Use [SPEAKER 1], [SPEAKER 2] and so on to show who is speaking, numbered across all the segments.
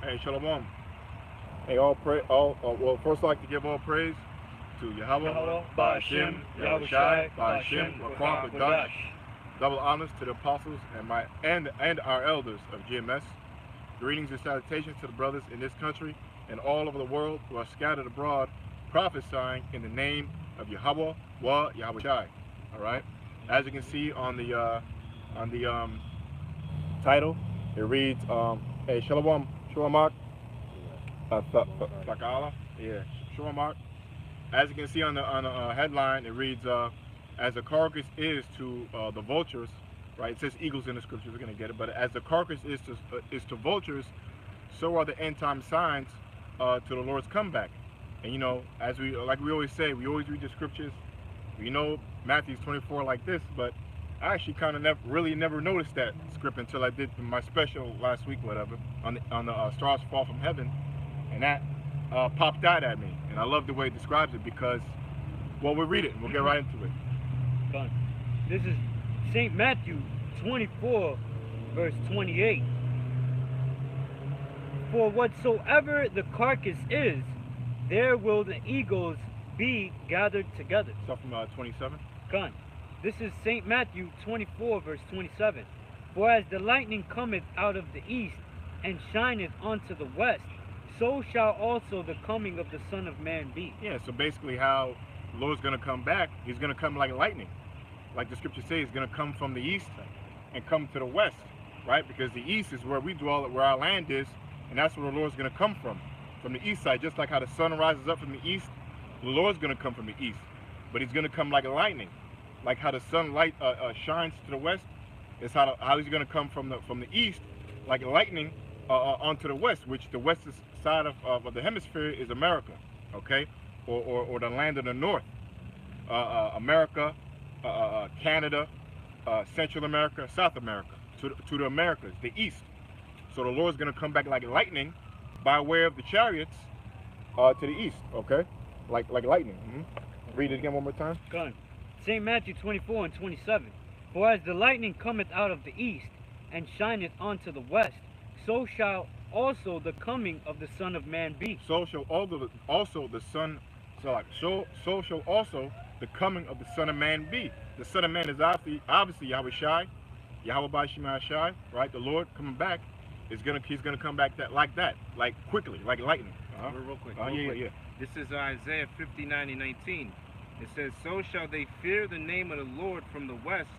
[SPEAKER 1] Hey, Shalom. Hey, well, first I'd like to give all praise to Yahweh, Ba'Hashem, Yahweh Shai, Ba'Hashem, Raquam, B'Dash. Double honors to the apostles and our elders of GMS. Greetings and salutations to the brothers in this country and all over the world who are scattered abroad, prophesying in the name of Yahweh, Yahweh Shai. All right. As you can see on the title, it reads, "Hey, Shalom, Shalom, Takala, yeah, Shalom." As you can see on the headline, it reads, "As the carcass is to the vultures," right? It says eagles in the scriptures. We're gonna get it, but as the carcass is to vultures, so are the end time signs to the Lord's comeback. And you know, as we always say, we always read the scriptures. We know Matthew's 24 like this, but I actually kind of never noticed that script until I did my special last week, whatever, on the stars fall from heaven, and that popped out at me, and I love the way it describes it because, well, we'll read it and we'll get right into it.
[SPEAKER 2] Fine. This is St. Matthew 24, verse 28. "For whatsoever the carcass is, there will the eagles be gathered together."
[SPEAKER 1] Stuff from 27.
[SPEAKER 2] Gone. This is St. Matthew 24, verse 27. "For as the lightning cometh out of the east, and shineth unto the west, so shall also the coming of the Son of Man be."
[SPEAKER 1] Yeah, so basically how the Lord's going to come back, he's going to come like lightning. Like the scripture says, he's going to come from the east and come to the west, right? Because the east is where we dwell, where our land is, and that's where the Lord's going to come from the east side. Just like how the sun rises up from the east, the Lord's going to come from the east, but he's going to come like lightning. Like how the sunlight shines to the west, is how he's going to come from the east, like lightning, onto the west, which the west side of the hemisphere is America, okay, or the land of the north, America, Canada, Central America, South America, to the Americas, the east. So the Lord's going to come back like lightning, by way of the chariots, to the east, okay, like lightning. Read it again one more time.
[SPEAKER 2] Go on. St. Matthew 24 and 27. "For as the lightning cometh out of the east, and shineth unto the west, so shall also the coming of the Son of Man be."
[SPEAKER 1] So shall also the Son, so shall also the coming of the Son of Man be. The Son of Man is obviously Yahweh Shai, Yahweh Ba'Hashem Shai, right? The Lord coming back he's gonna come back like quickly, like lightning.
[SPEAKER 3] Real quick.
[SPEAKER 1] Yeah.
[SPEAKER 3] This is Isaiah 59:19. It says, "So shall they fear the name of the Lord from the west,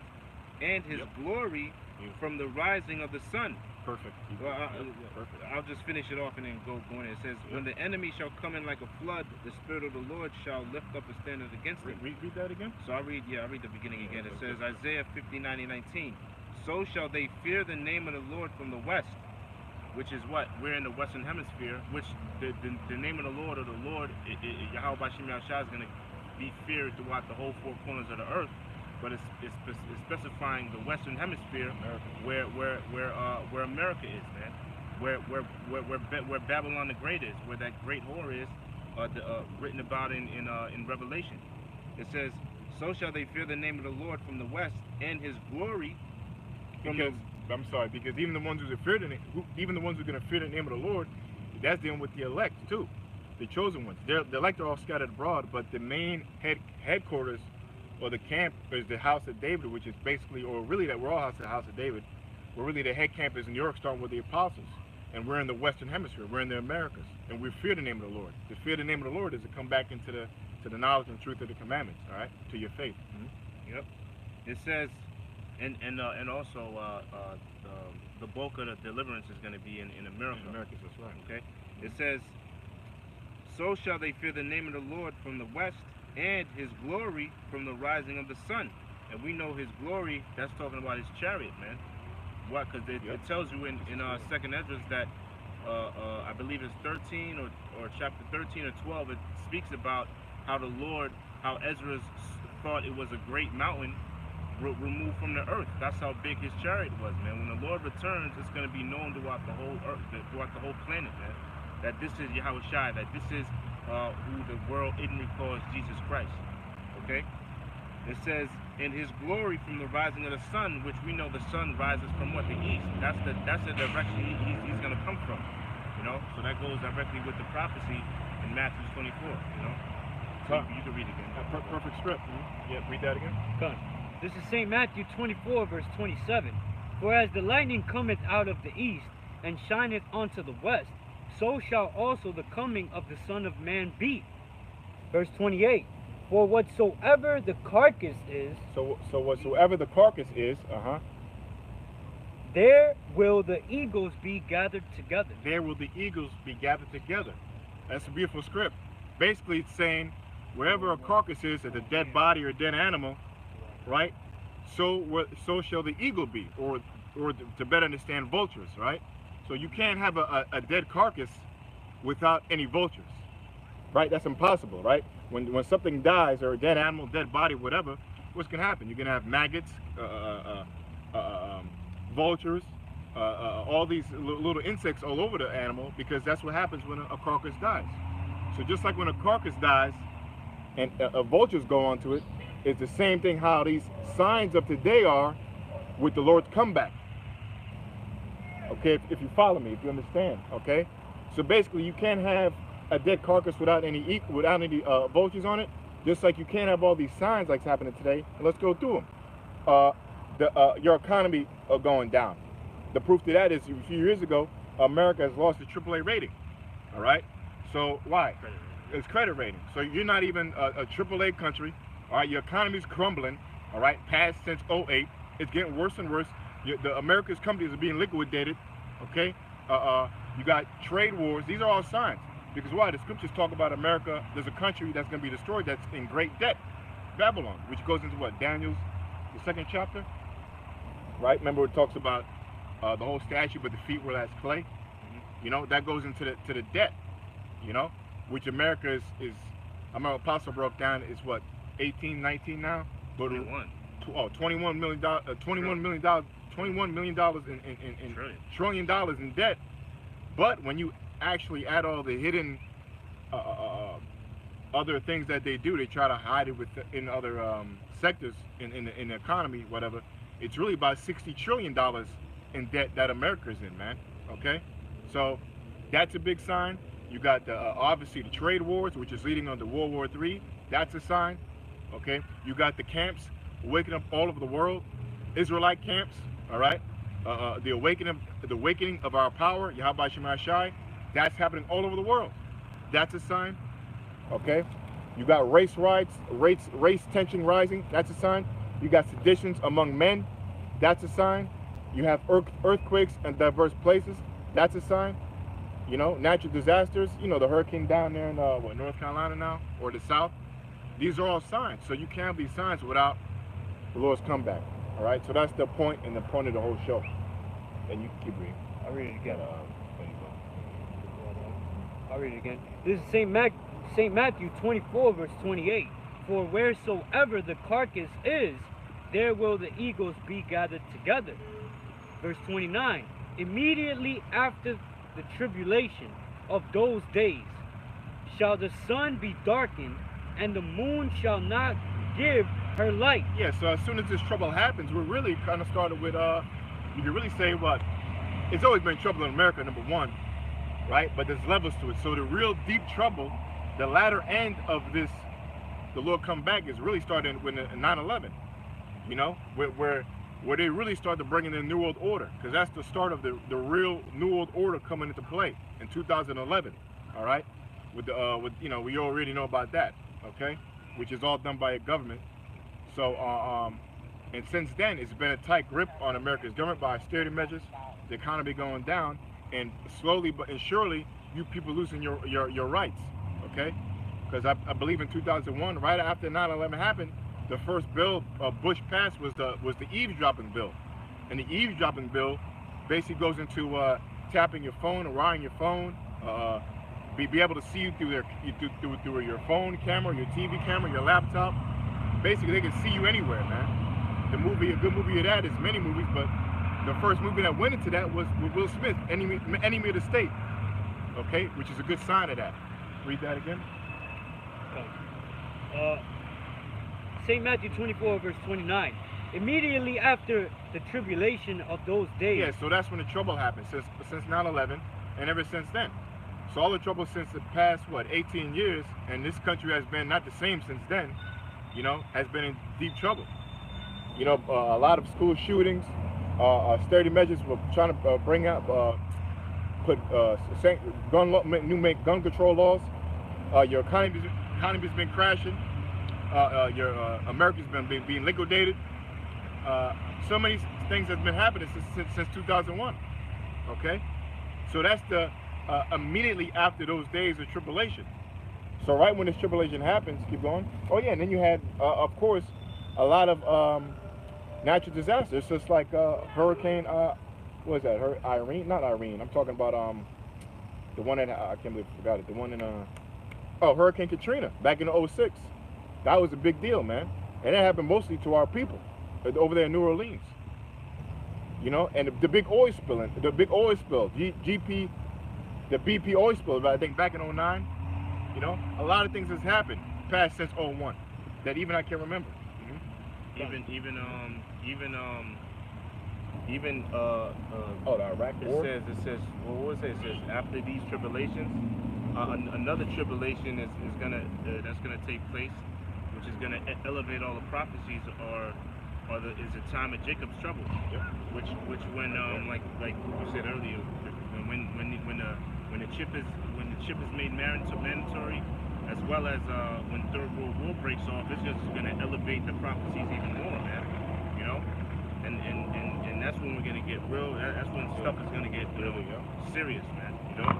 [SPEAKER 3] and his glory from the rising of the sun."
[SPEAKER 1] Perfect.
[SPEAKER 3] Perfect. I'll just finish it off and then go in. It says, "When the enemy shall come in like a flood, the Spirit of the Lord shall lift up a standard against him."
[SPEAKER 1] Read that again.
[SPEAKER 3] So I'll read the beginning again. It says, Isaiah 59:19. "So shall they fear the name of the Lord from the west," which is what? We're in the Western Hemisphere, which the name of the Lord, or the Lord, Yahweh Ba'Hashem Yahshua, is going to be feared throughout the whole four corners of the earth, but it's specifying the Western Hemisphere, where America is, man, where Babylon the Great is, where that great whore is, written about in Revelation. It says, "So shall they fear the name of the Lord from the west, and his glory from
[SPEAKER 1] because even the ones who fear even the ones who are going to fear the name of the Lord, that's dealing with the elect too. The chosen ones. The elect are all scattered abroad, but the main headquarters, or the camp, is the house of David, which is basically, or really that we're all the house of David, where really the head camp is in New York, starting with the apostles, and we're in the Western Hemisphere, we're in the Americas, and we fear the name of the Lord. To fear the name of the Lord is to come back into the knowledge and truth of the commandments, all right, to your faith.
[SPEAKER 3] Yep. It says, and also the bulk of the deliverance is going to be in America.
[SPEAKER 1] In America, that's right.
[SPEAKER 3] Okay. It says, "So shall they fear the name of the Lord from the west, and his glory from the rising of the sun." And we know his glory, that's talking about his chariot, man. What? Because it tells you in 2nd Ezra that, I believe it's 13 or chapter 13 or 12, it speaks about how how Ezra thought it was a great mountain removed from the earth. That's how big his chariot was, man. When the Lord returns, it's going to be known throughout the whole earth, throughout the whole planet, man, that this is Yahweh Shai, that this is who the world ignorantly calls Jesus Christ. Okay? It says, "In his glory from the rising of the sun," which we know the sun rises from what? The east. That's the direction he's going to come from. You know, so that goes directly with the prophecy in Matthew 24. You know, so you can read it again.
[SPEAKER 1] Perfect script. Yeah, read that again.
[SPEAKER 2] Come. This is St. Matthew 24, verse 27. For as the lightning cometh out of the east, and shineth unto the west, so shall also the coming of the Son of Man be. Verse 28. For whatsoever the carcass is,
[SPEAKER 1] So whatsoever the carcass is,
[SPEAKER 2] there will the eagles be gathered together.
[SPEAKER 1] there will the eagles be gathered together. That's a beautiful script. Basically, it's saying wherever a carcass is, a dead body or a dead animal, right? So shall the eagle be, or to better understand, vultures, right? So you can't have a dead carcass without any vultures, right? That's impossible, right? When something dies, or a dead animal, dead body, whatever, what's gonna happen? You're gonna have maggots, vultures, all these little insects all over the animal, because that's what happens when a carcass dies. So just like when a carcass dies and vultures go onto it, it's the same thing how these signs of today are with the Lord's comeback. Okay, if you follow me, if you understand, okay? So basically, you can't have a dead carcass without any vultures on it, just like you can't have all these signs like's happening today. And let's go through them. Your economy going down. The proof to that is a few years ago, America has lost its AAA rating. All right. So why? It's credit rating. So you're not even a AAA country. All right. Your economy's crumbling. All right. Past since '08, it's getting worse and worse. The America's companies are being liquidated. Okay. You got trade wars. These are all signs. Because why? The scriptures talk about America. There's a country that's going to be destroyed that's in great debt. Babylon, which goes into what? Daniel's, the 2nd chapter. Right? Remember it talks about the whole statue, but the feet were as clay. You know, that goes into the debt. You know, which America is I remember Apostle broke down, is what, 18, 19 now?
[SPEAKER 3] 21.
[SPEAKER 1] $21 million, $21 million in trillion dollars in debt. But when you actually add all the hidden other things that they do, they try to hide it in other sectors in the economy, whatever. It's really about $60 trillion in debt that America's in, man. Okay, so that's a big sign. You got obviously the trade wars, which is leading on to World War III. That's a sign. Okay, you got the camps waking up all over the world, Israelite camps. All right, the awakening of our power, Yahweh Shema Shai. That's happening all over the world. That's a sign. Okay, you got race riots, race tension rising. That's a sign. You got seditions among men. That's a sign. You have earthquakes in diverse places. That's a sign. You know, natural disasters. You know, the hurricane down there in North Carolina now, or the South. These are all signs. So you can't have these signs without the Lord's comeback. All right. So that's the point and the point of the whole show. And you can keep reading.
[SPEAKER 2] I'll read it again. I'll read it again. This is St. Matthew 24, verse 28. For wheresoever the carcass is, there will the eagles be gathered together. Verse 29. Immediately after the tribulation of those days shall the sun be darkened, and the moon shall not give her light.
[SPEAKER 1] Yeah, so as soon as this trouble happens, we're really kind of started with, you can really say what? It's always been trouble in America, number one, right? But there's levels to it. So the real deep trouble, the latter end of this, the Lord come back, is really starting with 9/11, you know, where they really start to bring in the New World Order, because that's the start of the real New World Order coming into play in 2011. All right, with you know, we already know about that, okay, which is all done by a government. So and since then it's been a tight grip on America's government by austerity measures, the economy going down, and slowly but surely you people losing your rights, okay? Because I believe in 2001, right after 9/11 happened, the first bill Bush passed was the eavesdropping bill, and the eavesdropping bill basically goes into tapping your phone or wiring your phone, be able to see you through your phone camera, your TV camera, your laptop. Basically, they can see you anywhere, man. A good movie of that is many movies, but the first movie that went into that was with Will Smith, Enemy of the State. Okay, which is a good sign of that. Read that again.
[SPEAKER 2] St. Matthew 24, verse 29. Immediately after the tribulation of those days.
[SPEAKER 1] Yeah, so that's when the trouble happened, since 9/11, and ever since then. So all the trouble since the past, what, 18 years, and this country has been not the same since then, you know, has been in deep trouble. You know, a lot of school shootings, sturdy measures for trying to bring out, put gun control laws. Your economy's been crashing. Your America's been being liquidated. So many things have been happening since 2001. Okay, so that's the immediately after those days of tribulation. So right when this tribulation happens, keep going. Oh yeah, and then you had, of course, a lot of natural disasters, just like Hurricane. What was that? Irene? Not Irene. I'm talking about the one that I can't believe I forgot it. The one in Hurricane Katrina back in '06. That was a big deal, man, and it happened mostly to our people over there in New Orleans. You know, and the big oil spill, the BP oil spill, I think back in '09. You know, a lot of things has happened past since '01 that even I can remember.
[SPEAKER 3] The Iraq War. It says what was it? It says after these tribulations, another tribulation is that's gonna take place, which is gonna elevate all the prophecies, is the time of Jacob's trouble.
[SPEAKER 1] Yep.
[SPEAKER 3] Which when like you said earlier, when the chip is made mandatory, as well as when Third World War breaks off, it's just gonna elevate the prophecies even more, man. You know, and that's when we're gonna get real. That's when stuff is gonna get serious, man. You know.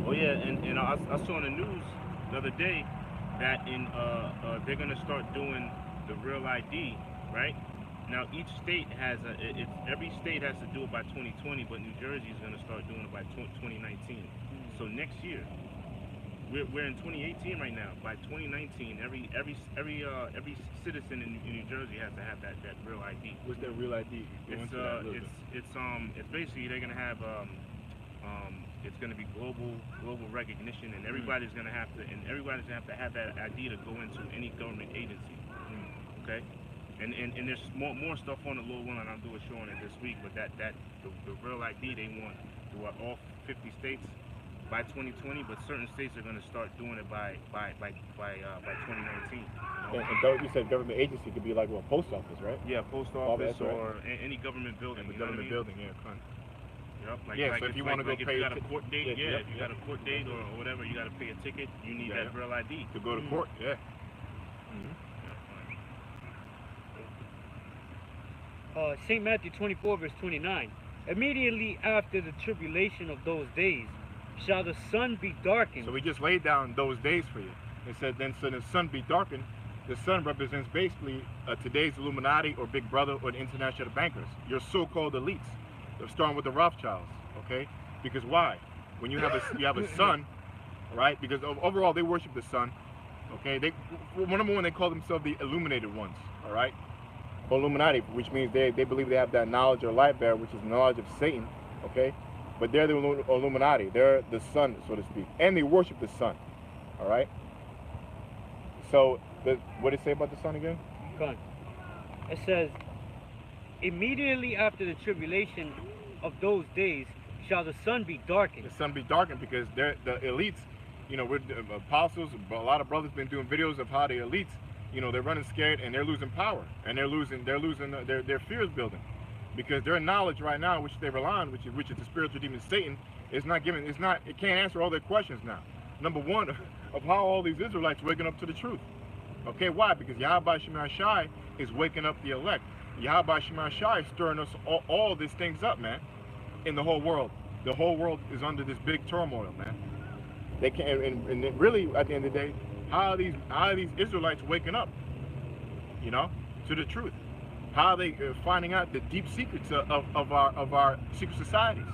[SPEAKER 3] Oh yeah, and I saw in the news the other day that they're gonna start doing the real ID, right? Now each state has every state has to do it by 2020, but New Jersey is gonna start doing it by 2019. So next year, we're in 2018 right now. By 2019, every citizen in New Jersey has to have that real ID.
[SPEAKER 1] What's that real ID?
[SPEAKER 3] It's basically they're gonna have it's gonna be global recognition, and everybody's gonna have to have that ID to go into any government agency. Okay. And there's more stuff on the Lord willing, I'll do a show on it this week. But the real ID they want throughout all 50 states by 2020. But certain states are going to start doing it by 2019. You know?
[SPEAKER 1] And you said government agency could be like a post office, right?
[SPEAKER 3] Yeah, post office or any government building.
[SPEAKER 1] Yeah, government building, yeah, fine.
[SPEAKER 3] Yep,
[SPEAKER 1] so if you want to go
[SPEAKER 3] if
[SPEAKER 1] pay
[SPEAKER 3] you got a court date, if you got a court date or whatever, you got to pay a ticket. You need that real ID
[SPEAKER 1] to go to court. Yeah.
[SPEAKER 2] St. Matthew 24, verse 29. Immediately after the tribulation of those days shall the sun be darkened.
[SPEAKER 1] So we just laid down those days for you. It said, then so the sun be darkened. The sun represents basically today's Illuminati or Big Brother or the international bankers, your so-called elites. They're starting with the Rothschilds, okay? Because why? When you have a sun, right? Because overall they worship the sun, okay? Number one, they call themselves the illuminated ones, all right? Illuminati, which means they believe they have that knowledge or light bearer, which is the knowledge of Satan, okay? But they're the Illuminati. They're the sun, so to speak, and they worship the sun, all right? So, what did it say about the sun again?
[SPEAKER 2] Come on. It says, immediately after the tribulation of those days shall the sun be darkened.
[SPEAKER 1] The sun be darkened because they're the elites. You know, we're the apostles. A lot of brothers been doing videos of how the elites, you know, they're running scared and they're losing power and they're losing their fears building, because their knowledge right now, which they rely on, which is the spiritual demon Satan, it can't answer all their questions now. Number one, of how all these Israelites waking up to the truth. Okay, why? Because Yahweh Shema Shai is waking up the elect. Yahweh Shema Shai is stirring us all these things up, man, in the whole world. The whole world is under this big turmoil, man. They can't, and really, at the end of the day, how are these Israelites waking up, you know, to the truth? How are they finding out the deep secrets of our secret societies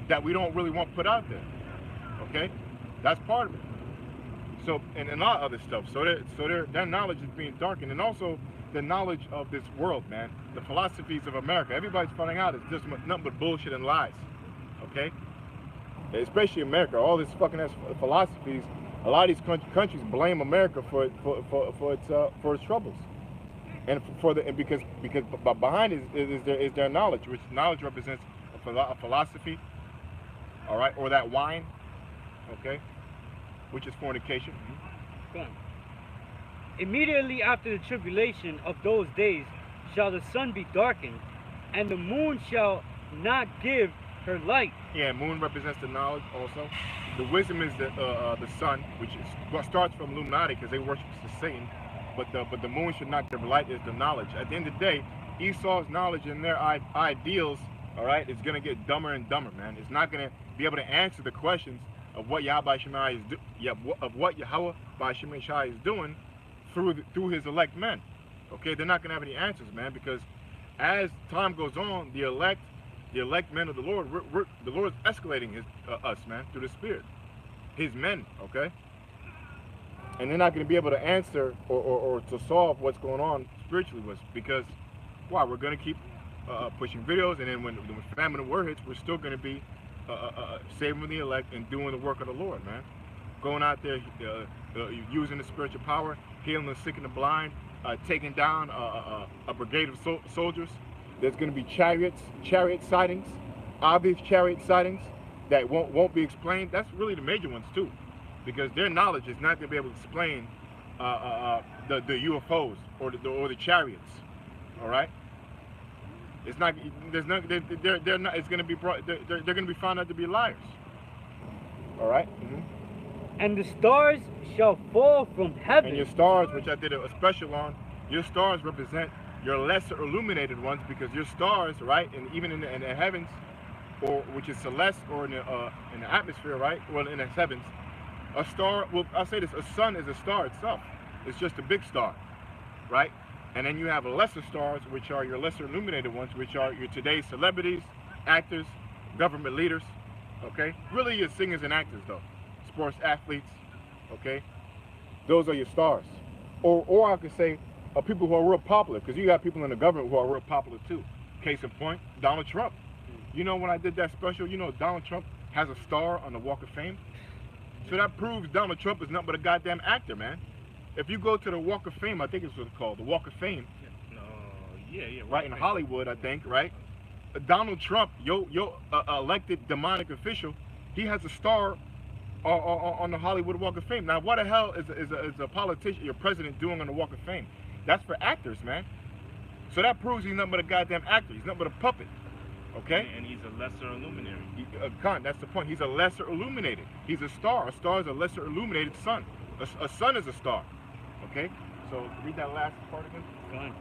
[SPEAKER 1] that we don't really want put out there? Okay, that's part of it. So, and a lot of other stuff. So their knowledge is being darkened, and also the knowledge of this world, man. The philosophies of America. Everybody's finding out it's just nothing but bullshit and lies. Okay, especially America. All this fucking ass philosophies. A lot of these countries blame America for its troubles, and because behind it is their knowledge, which knowledge represents philosophy, all right, or that wine, okay, which is fornication.
[SPEAKER 2] Go on. Immediately after the tribulation of those days shall the sun be darkened, and the moon shall not give her light.
[SPEAKER 1] Yeah, moon represents the knowledge also. The wisdom is the sun, which is what starts from Illuminati because they worship Satan. But the moon should not give light is the knowledge. At the end of the day, Esau's knowledge and their ideals, all right, is gonna get dumber and dumber, man. It's not gonna be able to answer the questions of what Yahweh Shemai is doing through his elect men. Okay, they're not gonna have any answers, man, because as time goes on, the elect men of the Lord, the Lord is escalating us, man, through the Spirit, his men, okay? And they're not going to be able to answer or to solve what's going on spiritually with us, because why? We're going to keep pushing videos, and then when famine and war hits, we're still going to be saving the elect and doing the work of the Lord, man. Going out there, using the spiritual power, healing the sick and the blind, taking down a brigade of soldiers. There's going to be chariot sightings, obvious chariot sightings that won't be explained. That's really the major ones too, because their knowledge is not going to be able to explain the UFOs or the chariots. All right, it's not. There's not. They're not. It's going to be brought. They're going to be found out to be liars. All right.
[SPEAKER 2] And the stars shall fall from heaven.
[SPEAKER 1] And your stars, which I did a special on, your stars represent your lesser illuminated ones, because your stars, right, and even in the heavens, or which is celeste, or in the atmosphere, right, well, in the heavens, a star. Well, I'll say this: a sun is a star itself. It's just a big star, right? And then you have lesser stars, which are your lesser illuminated ones, which are your today's celebrities, actors, government leaders. Okay, really, your singers and actors, though, sports athletes. Okay, those are your stars. Or I could say, people who are real popular, because you got people in the government who are real popular too. Case in point, Donald Trump. You know, when I did that special, you know, Donald Trump has a star on the Walk of Fame. So that proves Donald Trump is nothing but a goddamn actor, man. If you go to the Walk of Fame, I think it's what it's called, the Walk of Fame.
[SPEAKER 3] Yeah.
[SPEAKER 1] Right in Hollywood, I think, right? Donald Trump, your elected demonic official, he has a star on the Hollywood Walk of Fame. Now, what the hell is a politician, your president, doing on the Walk of Fame? That's for actors, man. So that proves he's nothing but a goddamn actor. He's nothing but a puppet. Okay?
[SPEAKER 3] And he's a lesser illuminary.
[SPEAKER 1] That's the point. He's a lesser illuminated. He's a star. A star is a lesser illuminated sun. A sun is a star. Okay? So read that last part again.
[SPEAKER 2] Fine.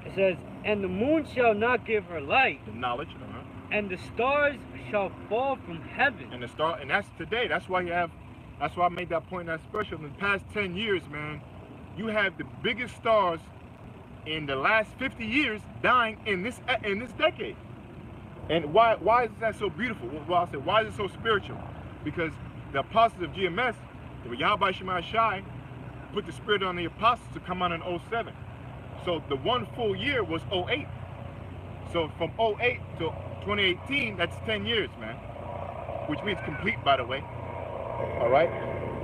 [SPEAKER 2] It says, and the moon shall not give her light.
[SPEAKER 1] The knowledge.
[SPEAKER 2] And the stars shall fall from heaven.
[SPEAKER 1] And that's today. That's why I made that point in that special. In the past 10 years, man, you have the biggest stars in the last 50 years dying in this decade. And why is that so beautiful? Well, I'll say, why is it so spiritual? Because the apostles of GMS, the Yahweh Shemai Shai, put the spirit on the apostles to come out in 07. So the one full year was 08. So from 08 to 2018, that's 10 years, man. Which means complete, by the way. All right?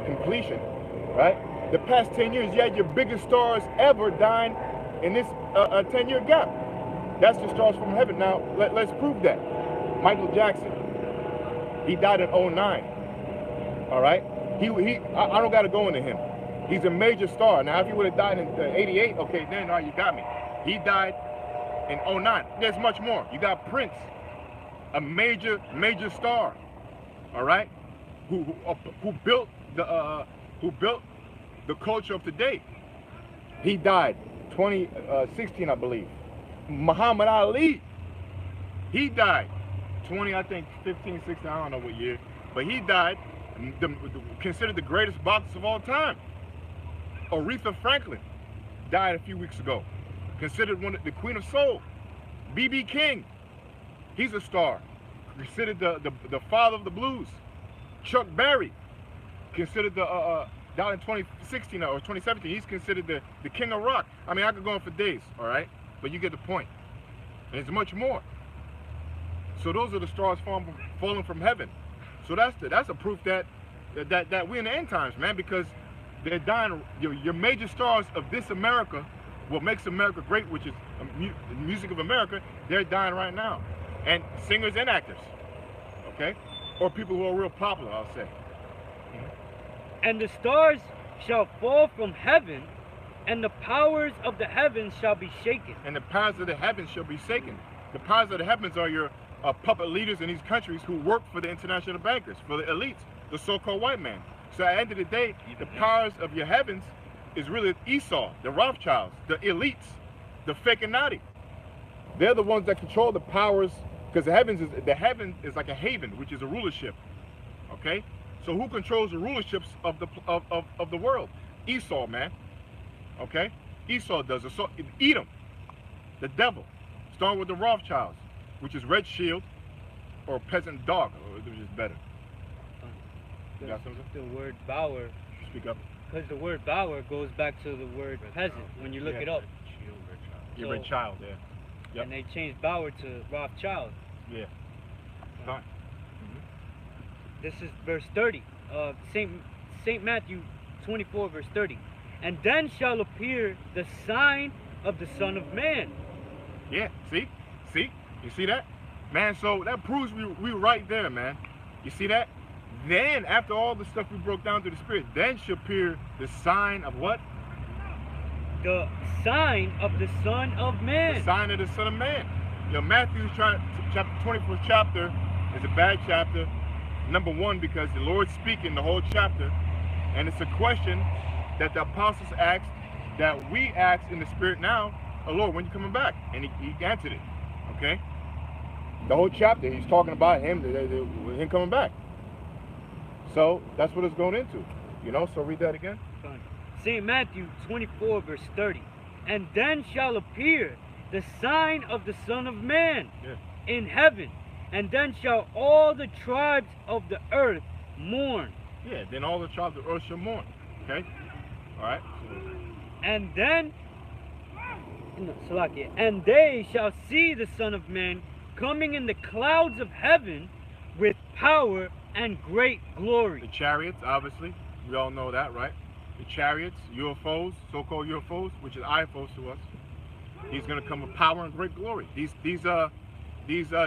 [SPEAKER 1] Completion, right? The past 10 years, you had your biggest stars ever dying in this 10-year gap. That's the stars from heaven. Now, let's prove that. Michael Jackson, he died in 09. All right? I don't got to go into him. He's a major star. Now, if he would have died in 88, okay, then you got me. He died in 09. There's much more. You got Prince, a major star. All right? Who built the culture of today. He died 2016, I believe. Muhammad Ali, he died 15, 16, I don't know what year, but he died, considered the greatest boxer of all time. Aretha Franklin died a few weeks ago, considered the Queen of Soul. B.B. King, he's a star, considered the father of the blues. Chuck Berry, considered died in 2016 or 2017. He's considered the king of rock. I mean, I could go on for days, all right? But you get the point. And there's much more. So those are the stars falling from heaven. So that's a proof that we're in the end times, man, because they're dying. Your major stars of this America, what makes America great, which is the music of America, they're dying right now. and singers and actors, okay, or people who are real popular, I'll say.
[SPEAKER 2] And the stars shall fall from heaven, and the powers of the heavens shall be shaken.
[SPEAKER 1] And the powers of the heavens shall be shaken. The powers of the heavens are your puppet leaders in these countries who work for the international bankers, for the elites, the so-called white man. So at the end of the day, the powers of your heavens is really Esau, the Rothschilds, the elites, the Fakinati. They're the ones that control the powers, because the heaven is like a haven, which is a rulership. Okay? So who controls the rulerships of the world? Esau, man. Okay? Esau does it. So Edom, the devil, starting with the Rothschilds, which is red shield or peasant dog, which is better. You got something?
[SPEAKER 2] The word bower.
[SPEAKER 1] Speak up.
[SPEAKER 2] Because the word bower goes back to the word peasant when you look it up.
[SPEAKER 1] Your red child, yeah. Yep.
[SPEAKER 2] And they changed bower to Rothschild.
[SPEAKER 1] Yeah. Fine.
[SPEAKER 2] This is verse 30. Saint Matthew 24, verse 30. And then shall appear the sign of the Son of Man.
[SPEAKER 1] Yeah, see? See? You see that? Man, so that proves we right there, man. You see that? Then, after all the stuff we broke down to the Spirit, then shall appear the sign of what?
[SPEAKER 2] The sign of the Son of Man.
[SPEAKER 1] The sign of the Son of Man. You know, Matthew chapter 24th chapter is a bad chapter. Number one, because the Lord's speaking the whole chapter, and it's a question that the apostles asked, that we ask in the Spirit now, oh Lord, when you coming back? And he answered it. Okay? The whole chapter, he's talking about him coming back. So that's what it's going into. You know, so read that again.
[SPEAKER 2] St. Matthew 24, verse 30. And then shall appear the sign of the Son of Man in heaven. And then shall all the tribes of the earth mourn.
[SPEAKER 1] Yeah, then all the tribes of the earth shall mourn. Okay? Alright.
[SPEAKER 2] And then, and they shall see the Son of Man coming in the clouds of heaven with power and great glory.
[SPEAKER 1] The chariots, obviously. We all know that, right? The chariots, UFOs, so-called UFOs, which is IFOs to us. He's going to come with power and great glory. These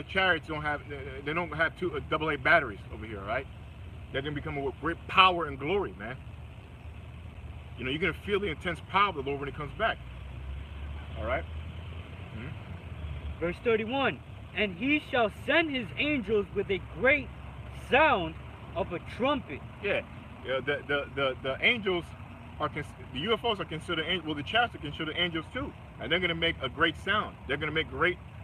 [SPEAKER 1] chariots don't have two AA batteries over here, right? They're going to be coming with great power and glory, man. You know, you're going to feel the intense power of the Lord when he comes back. All right?
[SPEAKER 2] Verse 31. And he shall send his angels with a great sound of a trumpet.
[SPEAKER 1] Yeah. The angels are the UFOs are considered angels. Well, the chariots are considered angels too, and they're going to make a great sound. They're going to make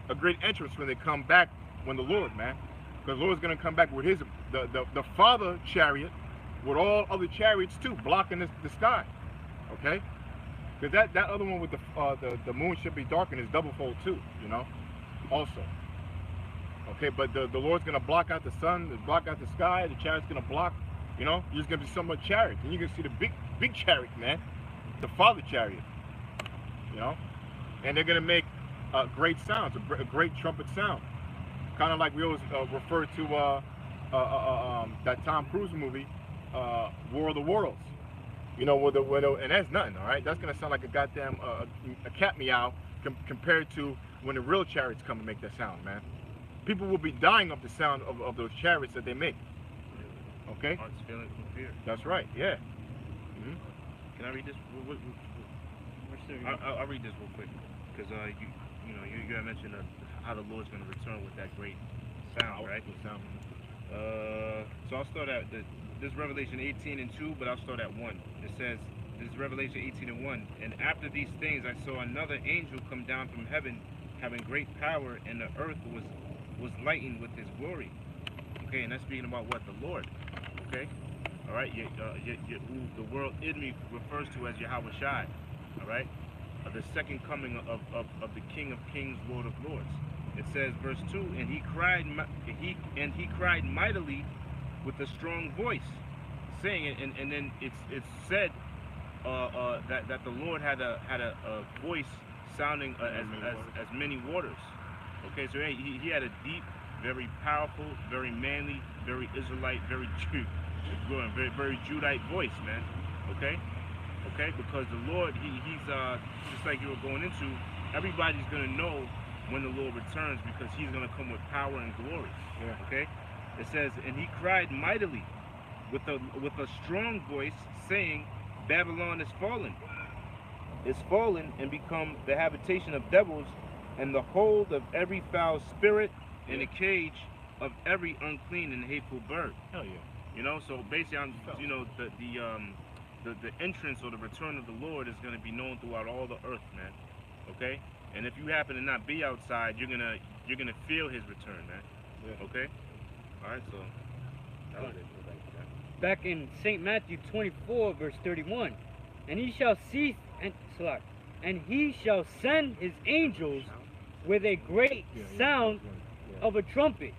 [SPEAKER 1] a great entrance when they come back, when the Lord, man, because the Lord's going to come back with his the Father Chariot, with all other chariots too, blocking the sky. Okay, because that other one with the moon should be darkened is double fold too. You know, also. Okay, but the Lord's going to block out the sun, block out the sky. The chariot's going to block. You know, you're just going to be so much chariot. And you can see the big chariot, man. The Father Chariot. You know? And they're going to make great sounds, a great trumpet sound. Kind of like we always refer to that Tom Cruise movie, War of the Worlds. You know, and that's nothing, all right? That's going to sound like a goddamn a cat meow compared to when the real chariots come and make that sound, man. People will be dying of the sound of those chariots that they make. Okay?
[SPEAKER 3] Hearts feeling from fear.
[SPEAKER 1] That's right, yeah.
[SPEAKER 3] Can I read this? I'll read this real quick. Because you got to mention how the Lord's going to return with that great sound, right? So I'll start at this Revelation 18:2, but I'll start at 1. It says, this is Revelation 18:1. And after these things I saw another angel come down from heaven, having great power, and the earth was lightened with his glory. Okay, and that's speaking about what? The Lord. Okay? Alright, who the world enemy refers to as Yahweh Shai. Alright? The second coming of the King of Kings, Lord of Lords. It says, verse 2, and he cried mightily with a strong voice, saying it, and then it's said that the Lord had a voice sounding as many waters. Okay, so he had a deep, very powerful, very manly, very Israelite, very very Judite voice, man. Okay, because the Lord, he's just like you were going into. Everybody's gonna know when the Lord returns, because he's going to come with power and glory.
[SPEAKER 1] Yeah.
[SPEAKER 3] Okay? It says, and he cried mightily with a strong voice, saying, Babylon is fallen. Is fallen and become the habitation of devils, and the hold of every foul spirit, and the cage of every unclean and hateful bird.
[SPEAKER 1] Hell yeah.
[SPEAKER 3] You know, so basically, you know, the entrance or the return of the Lord is going to be known throughout all the earth, man. Okay, and if you happen to not be outside, you're gonna feel his return, man.
[SPEAKER 2] Yeah.
[SPEAKER 3] Okay. All right, so that was it.
[SPEAKER 2] Back in St. Matthew 24, verse 31, and he shall cease and he shall send his angels with a great sound of a trumpet,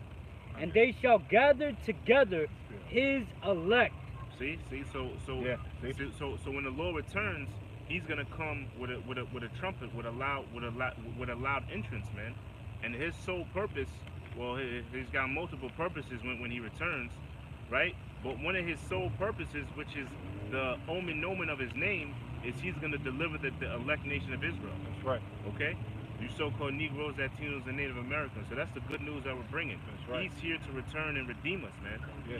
[SPEAKER 2] and they shall gather together his elect.
[SPEAKER 3] See, so when the Lord returns, he's gonna come with a trumpet, with a loud entrance, man. And his sole purpose, well, he's got multiple purposes when he returns, right? But one of his sole purposes, which is the omen nomen of his name, is he's gonna deliver the elect nation of Israel.
[SPEAKER 1] That's right.
[SPEAKER 3] Okay? You so-called Negroes, Latinos, and Native Americans. So that's the good news that we're bringing.
[SPEAKER 1] That's right.
[SPEAKER 3] He's here to return and redeem us, man.
[SPEAKER 1] Yeah,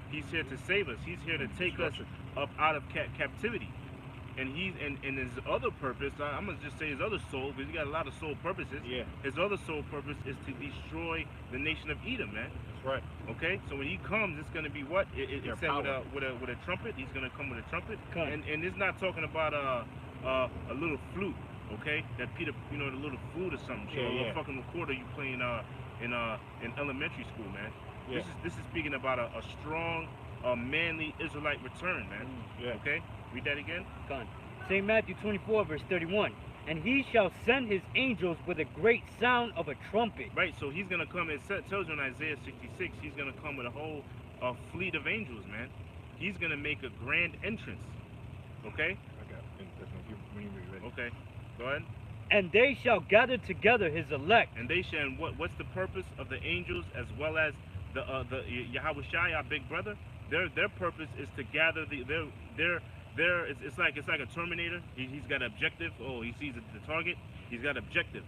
[SPEAKER 3] He's here to save us. He's here to take us up out of captivity. And his other purpose, I'm gonna just say his other soul, because he got a lot of soul purposes.
[SPEAKER 1] Yeah.
[SPEAKER 3] His other soul purpose is to destroy the nation of Edom, man.
[SPEAKER 1] That's right.
[SPEAKER 3] Okay, so when he comes, it's gonna be what? It said with a trumpet. He's gonna come with a trumpet, and it's not talking about a little flute, okay? That Peter, you know, the little flute or something. So a little fucking recorder you playing in elementary school, man. Yeah. This is speaking about a strong, manly Israelite return, man.
[SPEAKER 1] Yeah.
[SPEAKER 3] Okay, read that again.
[SPEAKER 2] St. Matthew 24, verse 31. And he shall send his angels with a great sound of a trumpet.
[SPEAKER 3] Right, so he's going to come, it tells you in Isaiah 66, he's going to come with a whole fleet of angels, man. He's going to make a grand entrance. Okay? Okay, go ahead.
[SPEAKER 2] And they shall gather together his elect.
[SPEAKER 3] And they shall, and what's the purpose of the angels as well as the Yahweh Shai, our big brother? Their purpose is to gather it's like a Terminator. He's got an objective. Oh, he sees the target. He's got an objective.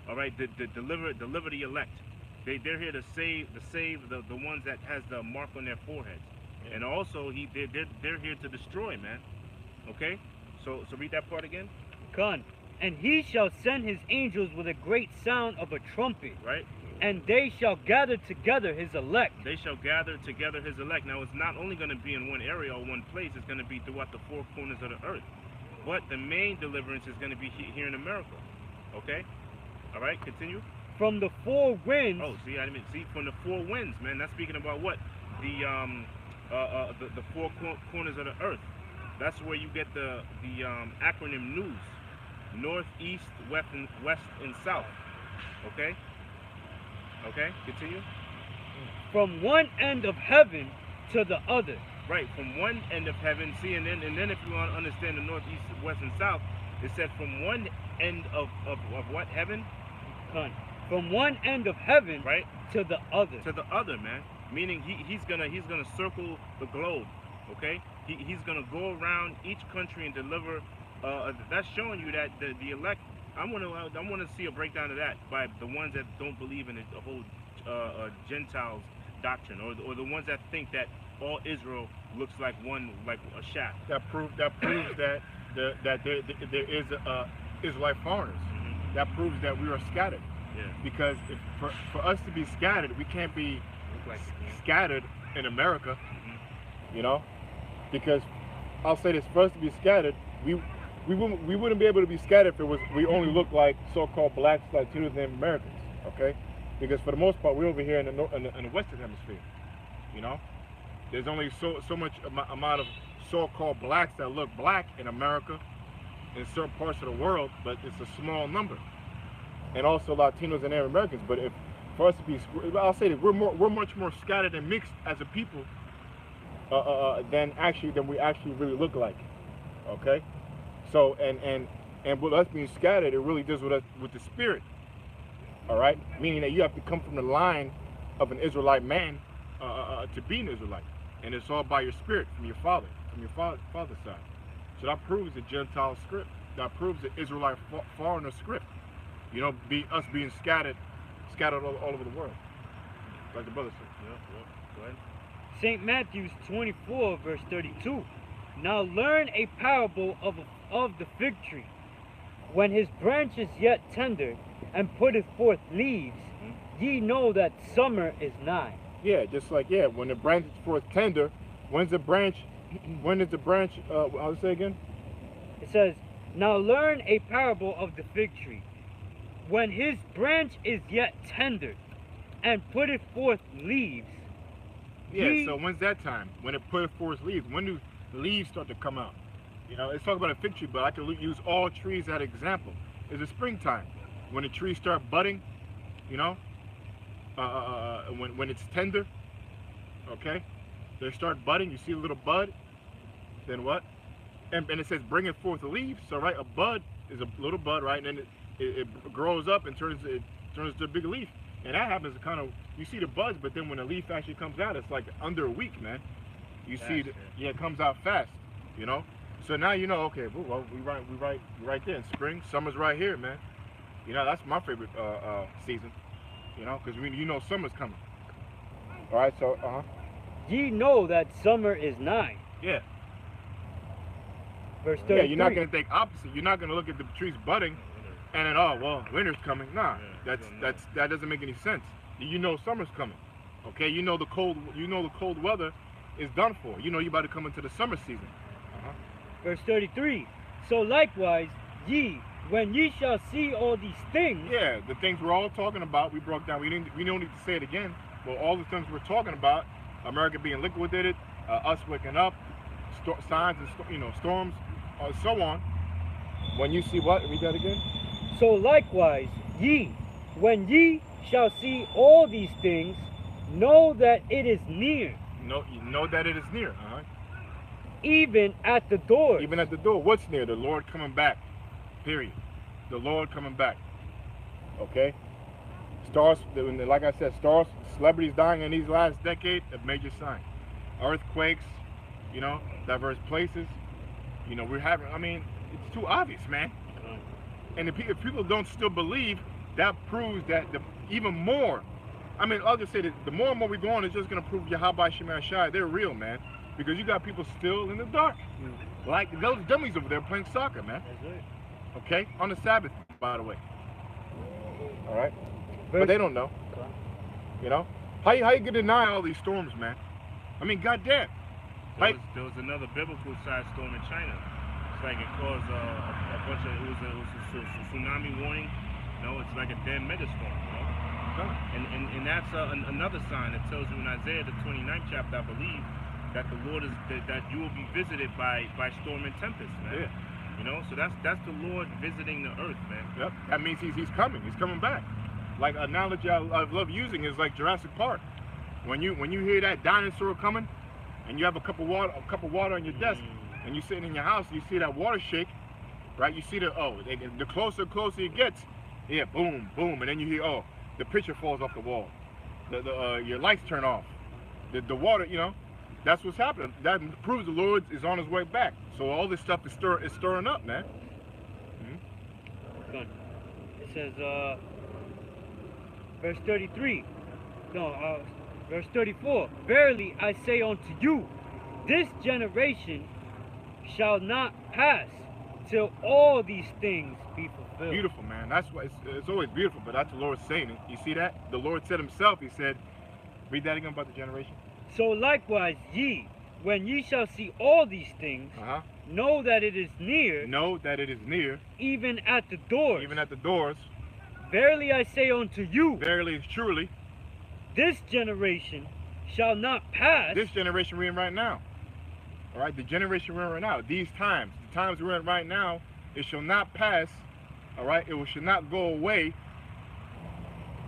[SPEAKER 3] All right, deliver the elect. They're here to save the ones that has the mark on their foreheads. And also they're here to destroy, man. Okay, so read that part again.
[SPEAKER 2] And he shall send his angels with a great sound of a trumpet.
[SPEAKER 3] Right.
[SPEAKER 2] And they shall gather together his elect.
[SPEAKER 3] They shall gather together his elect. Now, it's not only going to be in one area or one place. It's going to be throughout the four corners of the earth. But the main deliverance is going to be here in America. Okay? All right, continue.
[SPEAKER 2] From the four winds.
[SPEAKER 3] Oh, see, I didn't see. From the four winds, man. That's speaking about what? The four corners of the earth. That's where you get the acronym NEWS. North, East, West, and South. Okay? Okay, continue.
[SPEAKER 2] From one end of heaven to the other.
[SPEAKER 3] Right, from one end of heaven. See, and then if you want to understand the north, east, west, and south, it said from one end of what? Heaven?
[SPEAKER 2] From one end of heaven,
[SPEAKER 3] right,
[SPEAKER 2] to the other.
[SPEAKER 3] To the other, man. Meaning he's gonna circle the globe. Okay? He's gonna go around each country and deliver. That's showing you that the elect. I want to see a breakdown of that by the ones that don't believe in the whole Gentiles doctrine, or the ones that think that all Israel looks like a shaft.
[SPEAKER 1] That proves that there is Israelite foreigners. Mm-hmm. That proves that we are scattered.
[SPEAKER 3] Yeah.
[SPEAKER 1] Because for us to be scattered, we can't be scattered in America. Mm-hmm. You know, because I'll say this: for us to be scattered, we wouldn't be able to be scattered if we only look like so-called blacks, Latinos, and Americans, okay? Because for the most part, we're over here in the Western Hemisphere, you know? There's only so much amount of so-called blacks that look black in America, in certain parts of the world, but it's a small number. And also Latinos and Native Americans. But if for us to be, I'll say that we're much more scattered and mixed as a people than we actually really look like, okay? So and with us being scattered, it really deals with us with the spirit. All right, meaning that you have to come from the line of an Israelite man to be an Israelite, and it's all by your spirit from your father's side. So that proves the Gentile script. That proves the Israelite foreigner script. You know, us being scattered all over the world, like the brother said.
[SPEAKER 3] Yep. Go ahead.
[SPEAKER 2] St. Matthew 24, verse 32. Now learn a parable of the fig tree. When his branch is yet tender, and putteth forth leaves, ye know that summer is nigh.
[SPEAKER 1] Yeah, just like, when the branch is forth tender, when is the branch, I'll say again?
[SPEAKER 2] It says, now learn a parable of the fig tree. When his branch is yet tender, and putteth forth leaves.
[SPEAKER 1] Yeah, so when's that time? When it putteth forth leaves. When do the leaves start to come out? You know, let's talk about a fig tree, but I can use all trees as an example. It's the springtime. When the trees start budding, you know, when it's tender, okay, they start budding, you see a little bud, then what? And it says bringing forth the leaves. So right, a bud is a little bud, right, and then it grows up and turns to a big leaf. And that happens kind of, you see the buds, but then when the leaf actually comes out, it's like under a week, man. You see, it comes out fast, you know. So now you know, okay, well, we right there in spring. Summer's right here, man. You know, that's my favorite season, you know, because you know summer's coming. All right, so,
[SPEAKER 2] Ye know that summer is nigh.
[SPEAKER 1] Yeah.
[SPEAKER 2] Verse 33.
[SPEAKER 1] Yeah, you're not going to think opposite. You're not going to look at the trees budding and then, oh, well, winter's coming. Nah, that doesn't make any sense. You know summer's coming, okay? You know the cold weather is done for. You know you're about to come into the summer season.
[SPEAKER 2] Verse 33. So likewise, ye, when ye shall see all these things.
[SPEAKER 1] Yeah, the things we're all talking about, we broke down. We don't need to say it again. But all the things we're talking about, America being liquidated, us waking up, signs and storms, so on. When you see what? Read that again.
[SPEAKER 2] So likewise, ye, when ye shall see all these things, know that it is near.
[SPEAKER 1] You know that it is near.
[SPEAKER 2] Even at the door.
[SPEAKER 1] Even at the door. What's near? The Lord coming back. Period. The Lord coming back. Okay? Stars, like I said, celebrities dying in these last decade, a major sign. Earthquakes, you know, diverse places. You know, it's too obvious, man. And if people don't still believe, that proves that even more. I'll just say that the more and more we go on, it's just going to prove Yahweh Shema Shai, they're real, man. Because you got people still in the dark. Like those dummies over there playing soccer, man.
[SPEAKER 2] That's right.
[SPEAKER 1] Okay? On the Sabbath, by the way. All right? But they don't know. You know? How you gonna deny all these storms, man? Goddamn.
[SPEAKER 3] There was another biblical size storm in China. It's like it caused a bunch of, it was a tsunami warning. You know, it's like a damn megastorm, you know? And that's another sign that tells you in Isaiah, the 29th chapter, I believe, that the Lord is, that you will be visited by storm and tempest, man. Yeah. You know, so that's the Lord visiting the earth, man. Yep.
[SPEAKER 1] That means he's coming. He's coming back. Like an analogy I love using is like Jurassic Park. When you hear that dinosaur coming, and you have a cup of water on your desk, and you're sitting in your house, you see that water shake, right? You see the closer it gets, yeah, boom, boom, and then you hear, the picture falls off the wall, your lights turn off, the water, you know, that's what's happening. That proves the Lord is on his way back. So all this stuff is stirring up, man.
[SPEAKER 2] Good. It says, verse 33. No, verse 34. Verily I say unto you, this generation shall not pass till all these things be fulfilled.
[SPEAKER 1] Beautiful, man. That's why it's always beautiful, but that's the Lord saying it. You see that? The Lord said himself, he said, read that again about the generation.
[SPEAKER 2] So likewise ye, when ye shall see all these things, know that it is near.
[SPEAKER 1] Know that it is near.
[SPEAKER 2] Even at the doors.
[SPEAKER 1] Even at the doors.
[SPEAKER 2] Verily I say unto you.
[SPEAKER 1] Verily, truly.
[SPEAKER 2] This generation shall not pass.
[SPEAKER 1] This generation we're in right now. All right, the generation we're in right now. These times, the times we're in right now, it shall not pass. All right, it shall not go away.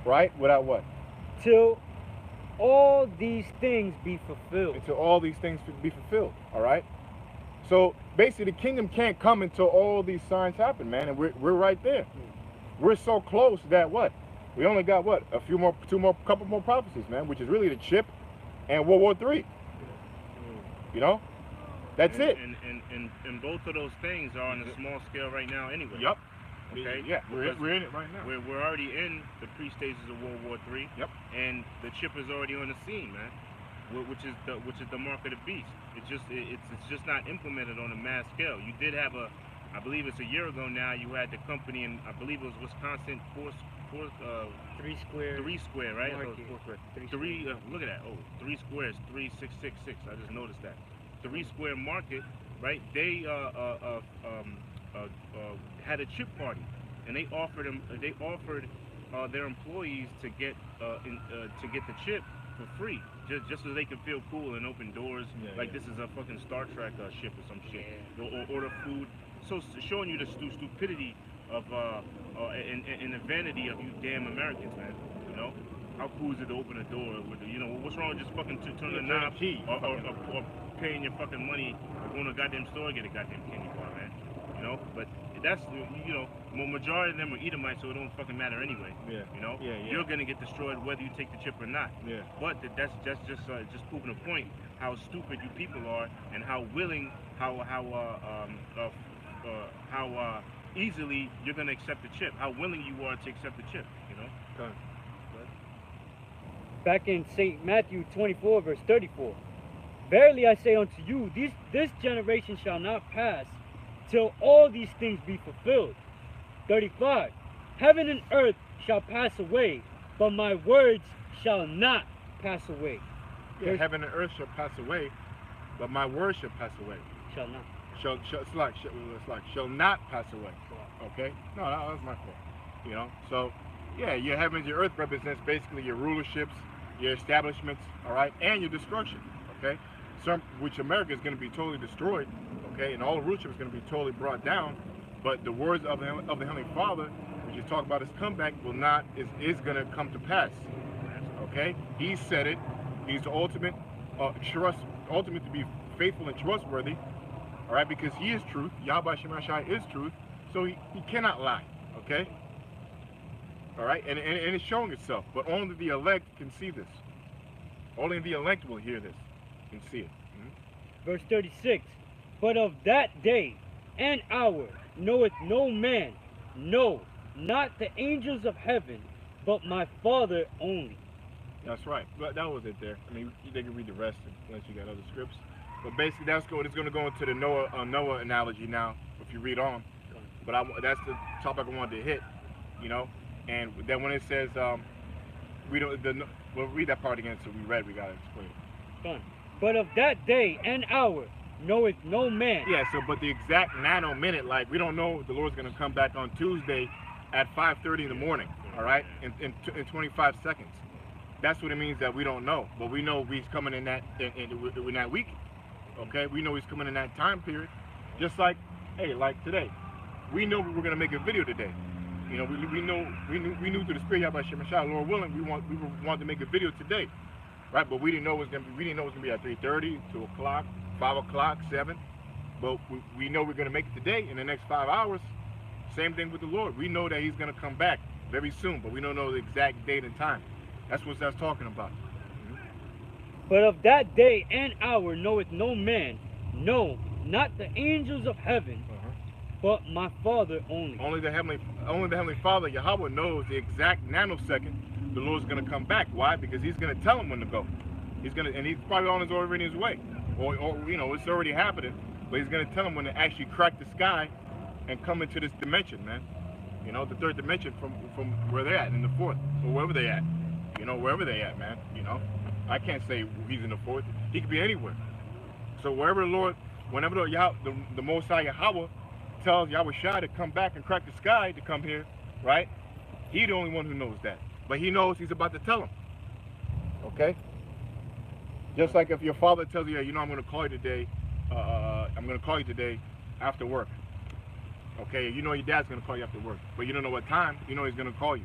[SPEAKER 1] Right, without what?
[SPEAKER 2] Till all these things be fulfilled.
[SPEAKER 1] Until all these things be fulfilled. All right. So basically, the kingdom can't come until all these signs happen, man. And we're right there. We're so close that what? We only got what? Couple more prophecies, man. Which is really the chip and World War III. You know, that's it.
[SPEAKER 3] And both of those things are on a small scale right now, anyway.
[SPEAKER 1] Yep.
[SPEAKER 3] Okay?
[SPEAKER 1] Yeah,
[SPEAKER 3] Because
[SPEAKER 1] we're in it right now.
[SPEAKER 3] we're already in the pre-stages of World War III.
[SPEAKER 1] Yep.
[SPEAKER 3] And the chip is already on the scene, man. Which is the mark of the beast. It's just not implemented on a mass scale. You did have I believe it's a year ago now. You had the company in, I believe it was Wisconsin,
[SPEAKER 2] Three Square.
[SPEAKER 3] Three Square, right?
[SPEAKER 2] Market.
[SPEAKER 3] Oh, Four Square.
[SPEAKER 2] Three Square.
[SPEAKER 3] Look at that. Oh, 3 Squares, 3666. I just noticed that. 3 Square Market, right? They had a chip party, and they offered their employees to get the chip for free, just so they can feel cool and open doors. This is a fucking Star Trek ship or some shit. Or order food. So showing you the stupidity of and the vanity of you damn Americans, man. You know, how cool is it to open a door with what's wrong with just fucking turning the knob or paying your fucking money or going to a goddamn store and get a goddamn candy bar, man. You know, but that's majority of them are Edomites, so it don't fucking matter anyway.
[SPEAKER 1] Yeah.
[SPEAKER 3] You know,
[SPEAKER 1] Yeah.
[SPEAKER 3] you're gonna get destroyed whether you take the chip or not.
[SPEAKER 1] Yeah.
[SPEAKER 3] But that's just proving a point how stupid you people are and how willing, how easily you're gonna accept the chip. How willing you are to accept the chip. You know.
[SPEAKER 1] Okay.
[SPEAKER 2] Back in St. Matthew 24, verse 34. Verily I say unto you, this generation shall not pass till all these things be fulfilled. 35. Heaven and earth shall pass away, but my words shall not pass away.
[SPEAKER 1] Yeah, heaven and earth shall pass away, but my words shall pass away.
[SPEAKER 2] Shall not.
[SPEAKER 1] Shall not pass away. Okay? No, that was my fault. You know? So, yeah, your heavens, your earth represents basically your rulerships, your establishments, all right, and your destruction. Okay? Which America is going to be totally destroyed. Okay? And all the rulership is going to be totally brought down. But the words of the Heavenly Father, which you talk about his comeback, is going to come to pass. Okay? He said it. He's the ultimate to be faithful and trustworthy. All right, because he is truth. Yahweh Shemashai is truth, so he cannot lie. Okay. All right, and it's showing itself, but only the elect can see this. Only the elect will hear this and see it.
[SPEAKER 2] Verse 36. But of that day and hour knoweth no man, no, not the angels of heaven, but my Father only.
[SPEAKER 1] That's right. But that was it there. I mean, they can read the rest unless you got other scripts. But basically, it's going to go into the Noah analogy now, if you read on. But that's the topic I wanted to hit, you know. And then when it says, we'll read that part again. So we got to explain it.
[SPEAKER 2] Fine. But of that day and hour knoweth no man.
[SPEAKER 1] Yeah. So, but the exact nano-minute, like we don't know the Lord's going to come back on Tuesday at 5:30 in the morning. All right, in 25 seconds. That's what it means that we don't know. But we know he's coming in that week. Okay, we know he's coming in that time period. Just like, hey, like today, we know we were gonna make a video today. You know, we knew through the Spirit, Yahweh Shemashai, Lord willing, we wanted to make a video today, right? But we didn't know it was gonna be at 3:30, 2 o'clock, 5 o'clock, 7. But we know we're gonna make it today in the next 5 hours. Same thing with the Lord. We know that he's gonna come back very soon, but we don't know the exact date and time. That's what that's talking about.
[SPEAKER 2] But of that day and hour knoweth no man, no, not the angels of heaven, but my Father only.
[SPEAKER 1] Only the Heavenly Father, Yahweh, knows the exact nanosecond the Lord's going to come back. Why? Because he's going to tell him when to go. And he's probably already in his way, or it's already happening. But he's going to tell him when to actually crack the sky and come into this dimension, man. You know, the third dimension from where they're at, in the fourth, or wherever they're at. You know, wherever they're at, man. You know. I can't say he's in the fourth. He could be anywhere. So wherever the Lord, whenever the Most High Yahweh tells Yahweh Shai to come back and crack the sky to come here, right? He's the only one who knows that. But he knows he's about to tell him. Okay? Just like if your father tells you, I'm going to call you today. I'm going to call you today after work. Okay? You know your dad's going to call you after work, but you don't know what time. You know he's going to call you.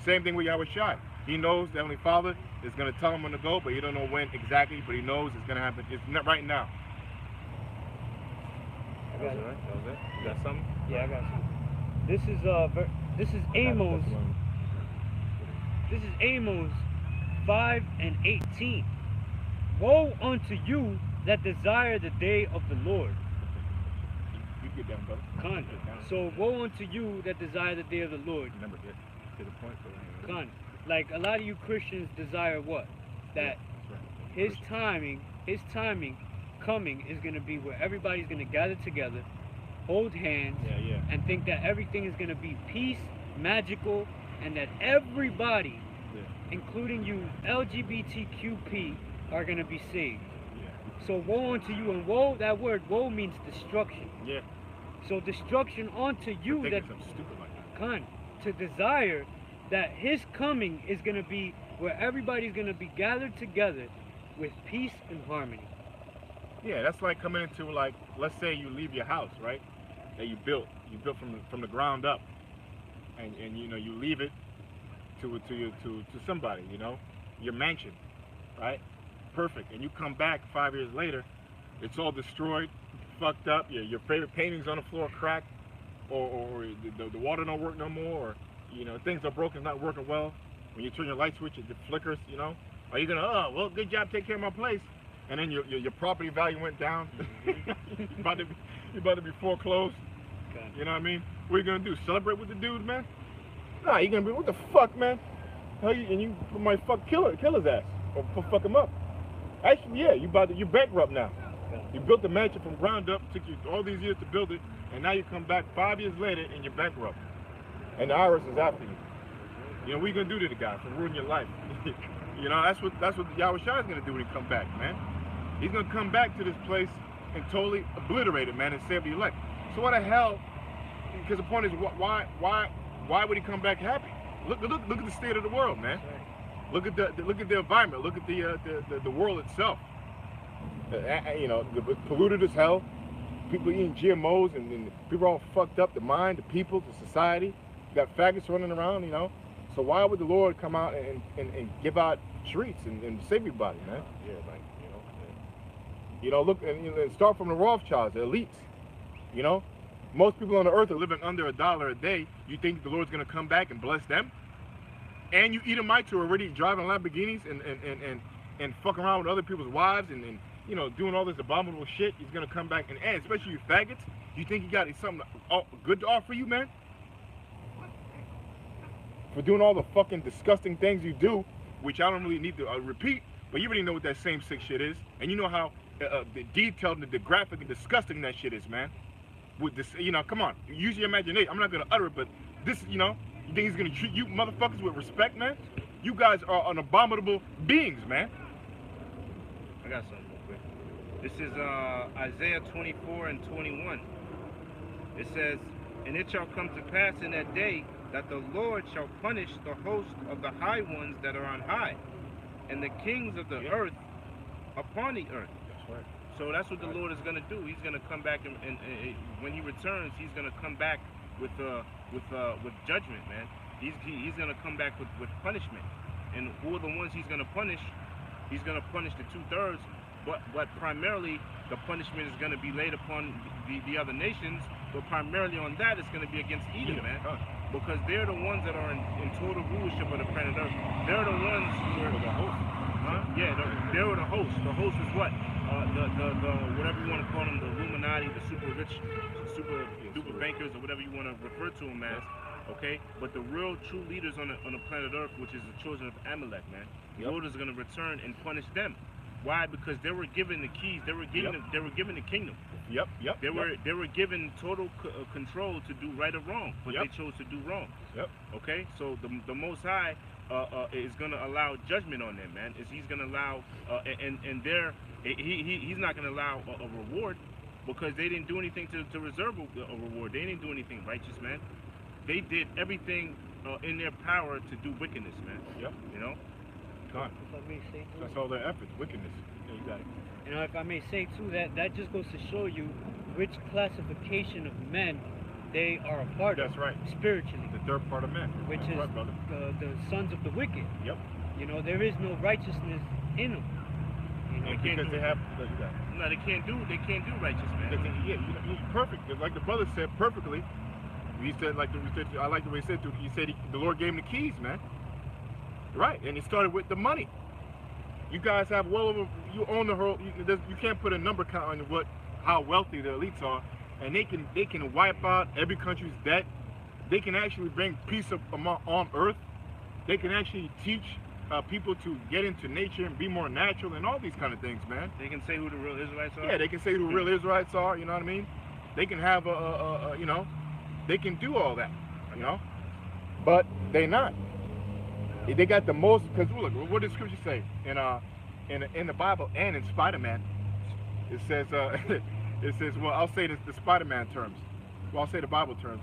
[SPEAKER 1] Same thing with Yahweh Shai. He knows the Heavenly Father is going to tell him when to go, but he don't know when exactly, but he knows it's going to happen. It's not right now.
[SPEAKER 3] That was it. You got something?
[SPEAKER 2] Yeah, I got something. This is Amos. This is Amos 5:18. Woe unto you that desire the day of the Lord.
[SPEAKER 1] get down, brother.
[SPEAKER 2] Khan.
[SPEAKER 1] Get down.
[SPEAKER 2] So woe unto you that desire the day of the Lord.
[SPEAKER 1] Remember, get to the point. So
[SPEAKER 2] Khan. Like a lot of you Christians desire what? That
[SPEAKER 1] that's right.
[SPEAKER 2] his timing coming is going to be where everybody's going to gather together, hold hands,
[SPEAKER 1] Yeah.
[SPEAKER 2] and think that everything is going to be peace, magical, and that everybody,
[SPEAKER 1] Yeah.
[SPEAKER 2] including you LGBTQP, are going to be saved.
[SPEAKER 1] Yeah.
[SPEAKER 2] So woe unto you, and woe, that word woe means destruction.
[SPEAKER 1] Yeah.
[SPEAKER 2] So destruction unto you
[SPEAKER 1] Thinking
[SPEAKER 2] that
[SPEAKER 1] something stupid like that.
[SPEAKER 2] Khan, to desire that his coming is going to be where everybody's going to be gathered together with peace and harmony.
[SPEAKER 1] Yeah, that's like coming into, like, let's say you leave your house, right? That you built from the ground up, and you know, you leave it to somebody, you know, your mansion, right? Perfect. And you come back 5 years later, it's all destroyed, fucked up. Your favorite paintings on the floor cracked, or the water don't work no more, or you know, things are broken, it's not working well. When you turn your light switch, it flickers, you know. Are you gonna, oh, well, good job, take care of my place, and then your property value went down? you're about to be foreclosed.
[SPEAKER 2] Okay.
[SPEAKER 1] You know what I mean? What are you gonna do? Celebrate with the dude, man? Nah, you're gonna be, what the fuck, man? And you might kill his ass, or fuck him up. Actually, yeah, you bankrupt now.
[SPEAKER 2] Okay.
[SPEAKER 1] You built the mansion from ground up, took you all these years to build it, and now you come back 5 years later and you're bankrupt. And the IRS is after you. You know, what are you gonna do to the guy for ruining your life? You know, that's what Yahweh Shai is gonna do when he come back, man. He's gonna come back to this place and totally obliterate it, man, and save the elect. So what the hell? Because the point is, why would he come back happy? Look at the state of the world, man. Look at the environment. Look at the world itself. You know, polluted as hell. People eating GMOs, and people are all fucked up. The mind, the people, the society. You got faggots running around, you know. So why would the Lord come out and give out treats and save everybody, man? Yeah, like, you know. You know, look, and start from the Rothschilds, the elites. You know, most people on the earth are living under $1 a day. You think the Lord's gonna come back and bless them? And you Edomites who are already driving Lamborghinis and fucking around with other people's wives and you know, doing all this abominable shit. He's gonna come back and especially you faggots. You think he got something good to offer you, man? For doing all the fucking disgusting things you do, which I don't really need to repeat, but you already know what that same sick shit is, and you know how detailed, the graphic, and disgusting that shit is, man. With this, you know, come on, use your imagination. I'm not gonna utter it, but this, you know, you think he's gonna treat you motherfuckers with respect, man? You guys are an abominable beings, man.
[SPEAKER 3] I got something real quick. This is Isaiah 24 and 21. It says, "And it shall come to pass in that day that the Lord shall punish the host of the high ones that are on high, and the kings of the earth upon the earth."
[SPEAKER 1] That's right.
[SPEAKER 3] So that's what the Lord is going to do. He's going to come back, and when he returns, he's going to come back with judgment, man. He's going to come back with punishment. And who are the ones he's going to punish? He's going to punish the 2/3, but primarily the punishment is going to be laid upon the other nations. But primarily on that, it's going to be against Edom, man, because they're the ones that are in total rulership of the planet Earth. They're the ones who are the host. Yeah, they're the host. The host is what? The whatever you want to call them, the Illuminati, the super rich, super duper bankers, or whatever you want to refer to them as. Okay, but the real true leaders on the planet Earth, which is the children of Amalek, man, the Lord is going to return and punish them. Why? Because they were given the keys. They were given the kingdom. They were given total control to do right or wrong, but they chose to do wrong. Okay, so the Most High is going to allow judgment on them, man. He's going to allow he's not going to allow a reward, because they didn't do anything to reserve a reward. They didn't do anything righteous, man. They did everything in their power to do wickedness, man. You know.
[SPEAKER 1] God.
[SPEAKER 2] If I may say too,
[SPEAKER 1] That's all their efforts, wickedness. Yeah, you got it.
[SPEAKER 2] you know, if I may say too, that just goes to show you which classification of men they are a part of.
[SPEAKER 1] That's right.
[SPEAKER 2] Spiritually.
[SPEAKER 1] The third part of man.
[SPEAKER 2] Which
[SPEAKER 1] That's
[SPEAKER 2] is
[SPEAKER 1] right, brother.
[SPEAKER 2] the sons of the wicked.
[SPEAKER 1] Yep.
[SPEAKER 2] You know, there is no righteousness in them. You know,
[SPEAKER 1] And because they have,
[SPEAKER 3] No, they can't do righteous, man.
[SPEAKER 1] yeah, he's perfect. Like the brother said perfectly. He said, I like the way he said. He said the Lord gave him the keys, man. Right, and it started with the money. You guys have well over. You own the whole. You can't put a number count on how wealthy the elites are. and they can wipe out every country's debt. They can actually bring peace on earth. They can actually teach people to get into nature and be more natural and all these kind of things, man.
[SPEAKER 3] They can say who the real Israelites are.
[SPEAKER 1] Yeah, they can say who the real Israelites are. You know what I mean? They can have you know, they can do all that. You know, but they not. They got the most, because look, what does Scripture say in the Bible and in Spider-Man? It says well, I'll say the Spider-Man terms. Well, I'll say the Bible terms.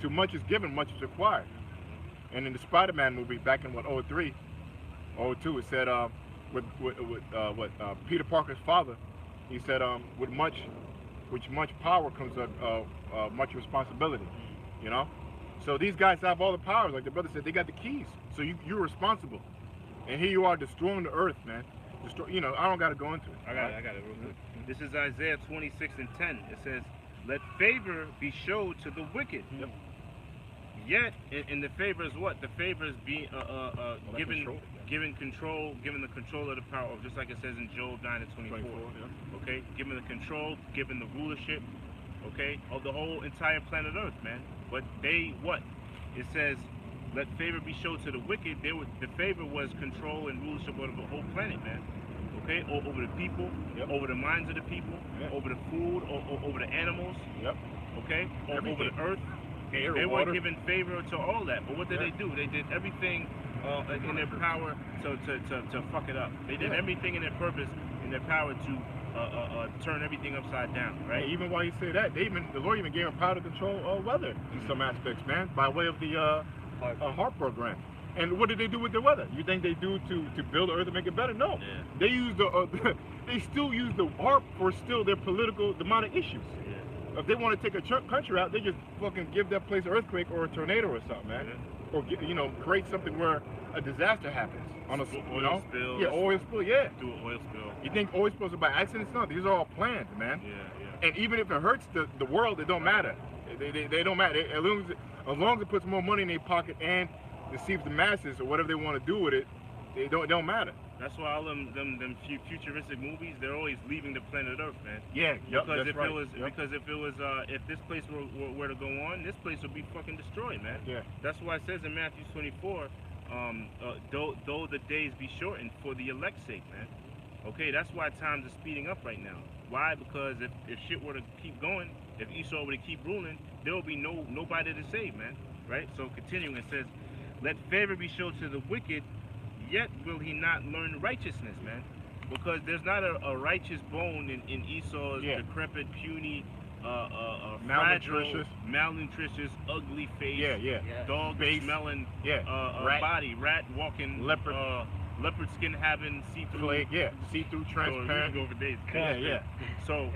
[SPEAKER 1] Too much is given, much is required. And in the Spider-Man movie back in 03, 02, it said with Peter Parker's father, he said with much power comes much responsibility. You know, so these guys have all the powers. Like the brother said, they got the keys. So you're responsible. And here you are destroying the earth, man. You know, I don't got to go into it.
[SPEAKER 3] I got it real quick. This is Isaiah 26:10. It says, "Let favor be showed to the wicked."
[SPEAKER 1] Yep.
[SPEAKER 3] Yet, in the favor is what? The favor is being given the control of the power, just like it says in Job 9:24.
[SPEAKER 1] Yeah.
[SPEAKER 3] Okay, given the control, given the rulership, okay, of the whole entire planet Earth, man. But they what? It says, "Let favor be shown to the wicked." The favor was control and rulership over the whole planet, man. Okay, over the people,
[SPEAKER 1] Yep.
[SPEAKER 3] over the minds of the people,
[SPEAKER 1] Yep.
[SPEAKER 3] over the food, over the animals.
[SPEAKER 1] Yep.
[SPEAKER 3] Okay, over
[SPEAKER 1] Everything.
[SPEAKER 3] the earth.
[SPEAKER 1] Air,
[SPEAKER 3] They
[SPEAKER 1] water.
[SPEAKER 3] were given favor to all that, but what did
[SPEAKER 1] Yeah.
[SPEAKER 3] they do? They did everything in their power to fuck it up. They did
[SPEAKER 1] Yeah.
[SPEAKER 3] everything in their purpose, in their power to turn everything upside down, right?
[SPEAKER 1] Hey, even while you say that, the Lord even gave them power to control weather in some aspects, man, by way of the HARP program. And what did they do with the weather? You think they do to build the earth and make it better? No.
[SPEAKER 3] Yeah.
[SPEAKER 1] They use they still use the HARP for still their political demonic issues.
[SPEAKER 3] Yeah.
[SPEAKER 1] If they want to take a country out, they just fucking give that place an earthquake or a tornado or something, man.
[SPEAKER 3] Yeah.
[SPEAKER 1] Or you know, create something where a disaster happens on a
[SPEAKER 3] Oil spill.
[SPEAKER 1] Yeah, oil spill. Yeah.
[SPEAKER 3] Do an oil spill.
[SPEAKER 1] You think oil spills are by accident? No, these are all planned, man.
[SPEAKER 3] Yeah.
[SPEAKER 1] And even if it hurts the world, it don't matter. They don't matter. As long as it puts more money in their pocket and deceives the masses or whatever they want to do with it, it don't matter.
[SPEAKER 3] That's why all them futuristic movies, they're always leaving the planet Earth, man.
[SPEAKER 1] Yeah, yep,
[SPEAKER 3] Because
[SPEAKER 1] that's
[SPEAKER 3] if
[SPEAKER 1] right.
[SPEAKER 3] it was,
[SPEAKER 1] Yep.
[SPEAKER 3] because if it was, if this place were to go on, this place would be fucking destroyed, man.
[SPEAKER 1] Yeah.
[SPEAKER 3] That's why it says in Matthew 24, though the days be shortened for the elect's sake, man. Okay, that's why times are speeding up right now. Why? Because if shit were to keep going, if Esau were to keep ruling, there will be nobody to save, man. Right? So continuing, it says, "Let favor be shown to the wicked, yet will he not learn righteousness," man. Because there's not a righteous bone in Esau's
[SPEAKER 1] Yeah.
[SPEAKER 3] decrepit, puny,
[SPEAKER 1] Malnutritious.
[SPEAKER 3] malnutritious, ugly face,
[SPEAKER 1] Yeah.
[SPEAKER 3] dog
[SPEAKER 1] Face.
[SPEAKER 3] smelling,
[SPEAKER 1] Yeah.
[SPEAKER 3] rat walking,
[SPEAKER 1] Leopard.
[SPEAKER 3] leopard skin having, see-through.
[SPEAKER 1] Plague. Yeah. See-through,
[SPEAKER 3] So we
[SPEAKER 1] transparent.
[SPEAKER 3] can go for days.
[SPEAKER 1] Yeah.
[SPEAKER 3] So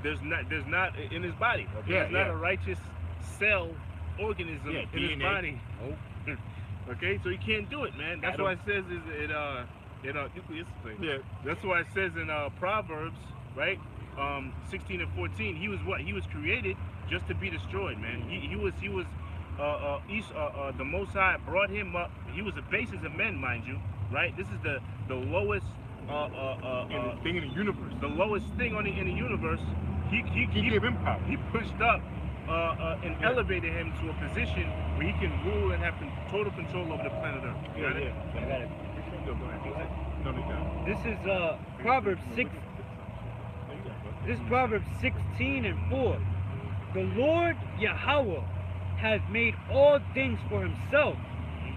[SPEAKER 3] there's not in his body. Okay?
[SPEAKER 1] Yeah,
[SPEAKER 3] There's not
[SPEAKER 1] yeah.
[SPEAKER 3] a righteous cell organism
[SPEAKER 1] Yeah,
[SPEAKER 3] in his
[SPEAKER 1] DNA.
[SPEAKER 3] body. Okay, so he can't do it, man. That's
[SPEAKER 1] Adam.
[SPEAKER 3] why it says nucleus thing.
[SPEAKER 1] Yeah.
[SPEAKER 3] That's why it says in Proverbs, right? 16 and 14. He was what? He was created just to be destroyed, man. He was the Most High brought him up. He was the basis of men, mind you, right? This is the lowest
[SPEAKER 1] Thing in the universe.
[SPEAKER 3] the lowest thing in the universe. He
[SPEAKER 1] gave him power.
[SPEAKER 3] He pushed up and elevated him to a position where he can rule and have total control over the planet Earth. You got it?
[SPEAKER 2] I got it.
[SPEAKER 1] No, go ahead. No, you got it.
[SPEAKER 2] This is Proverbs 6. This is Proverbs 16 and 4. The Lord Yahweh has made all things for himself,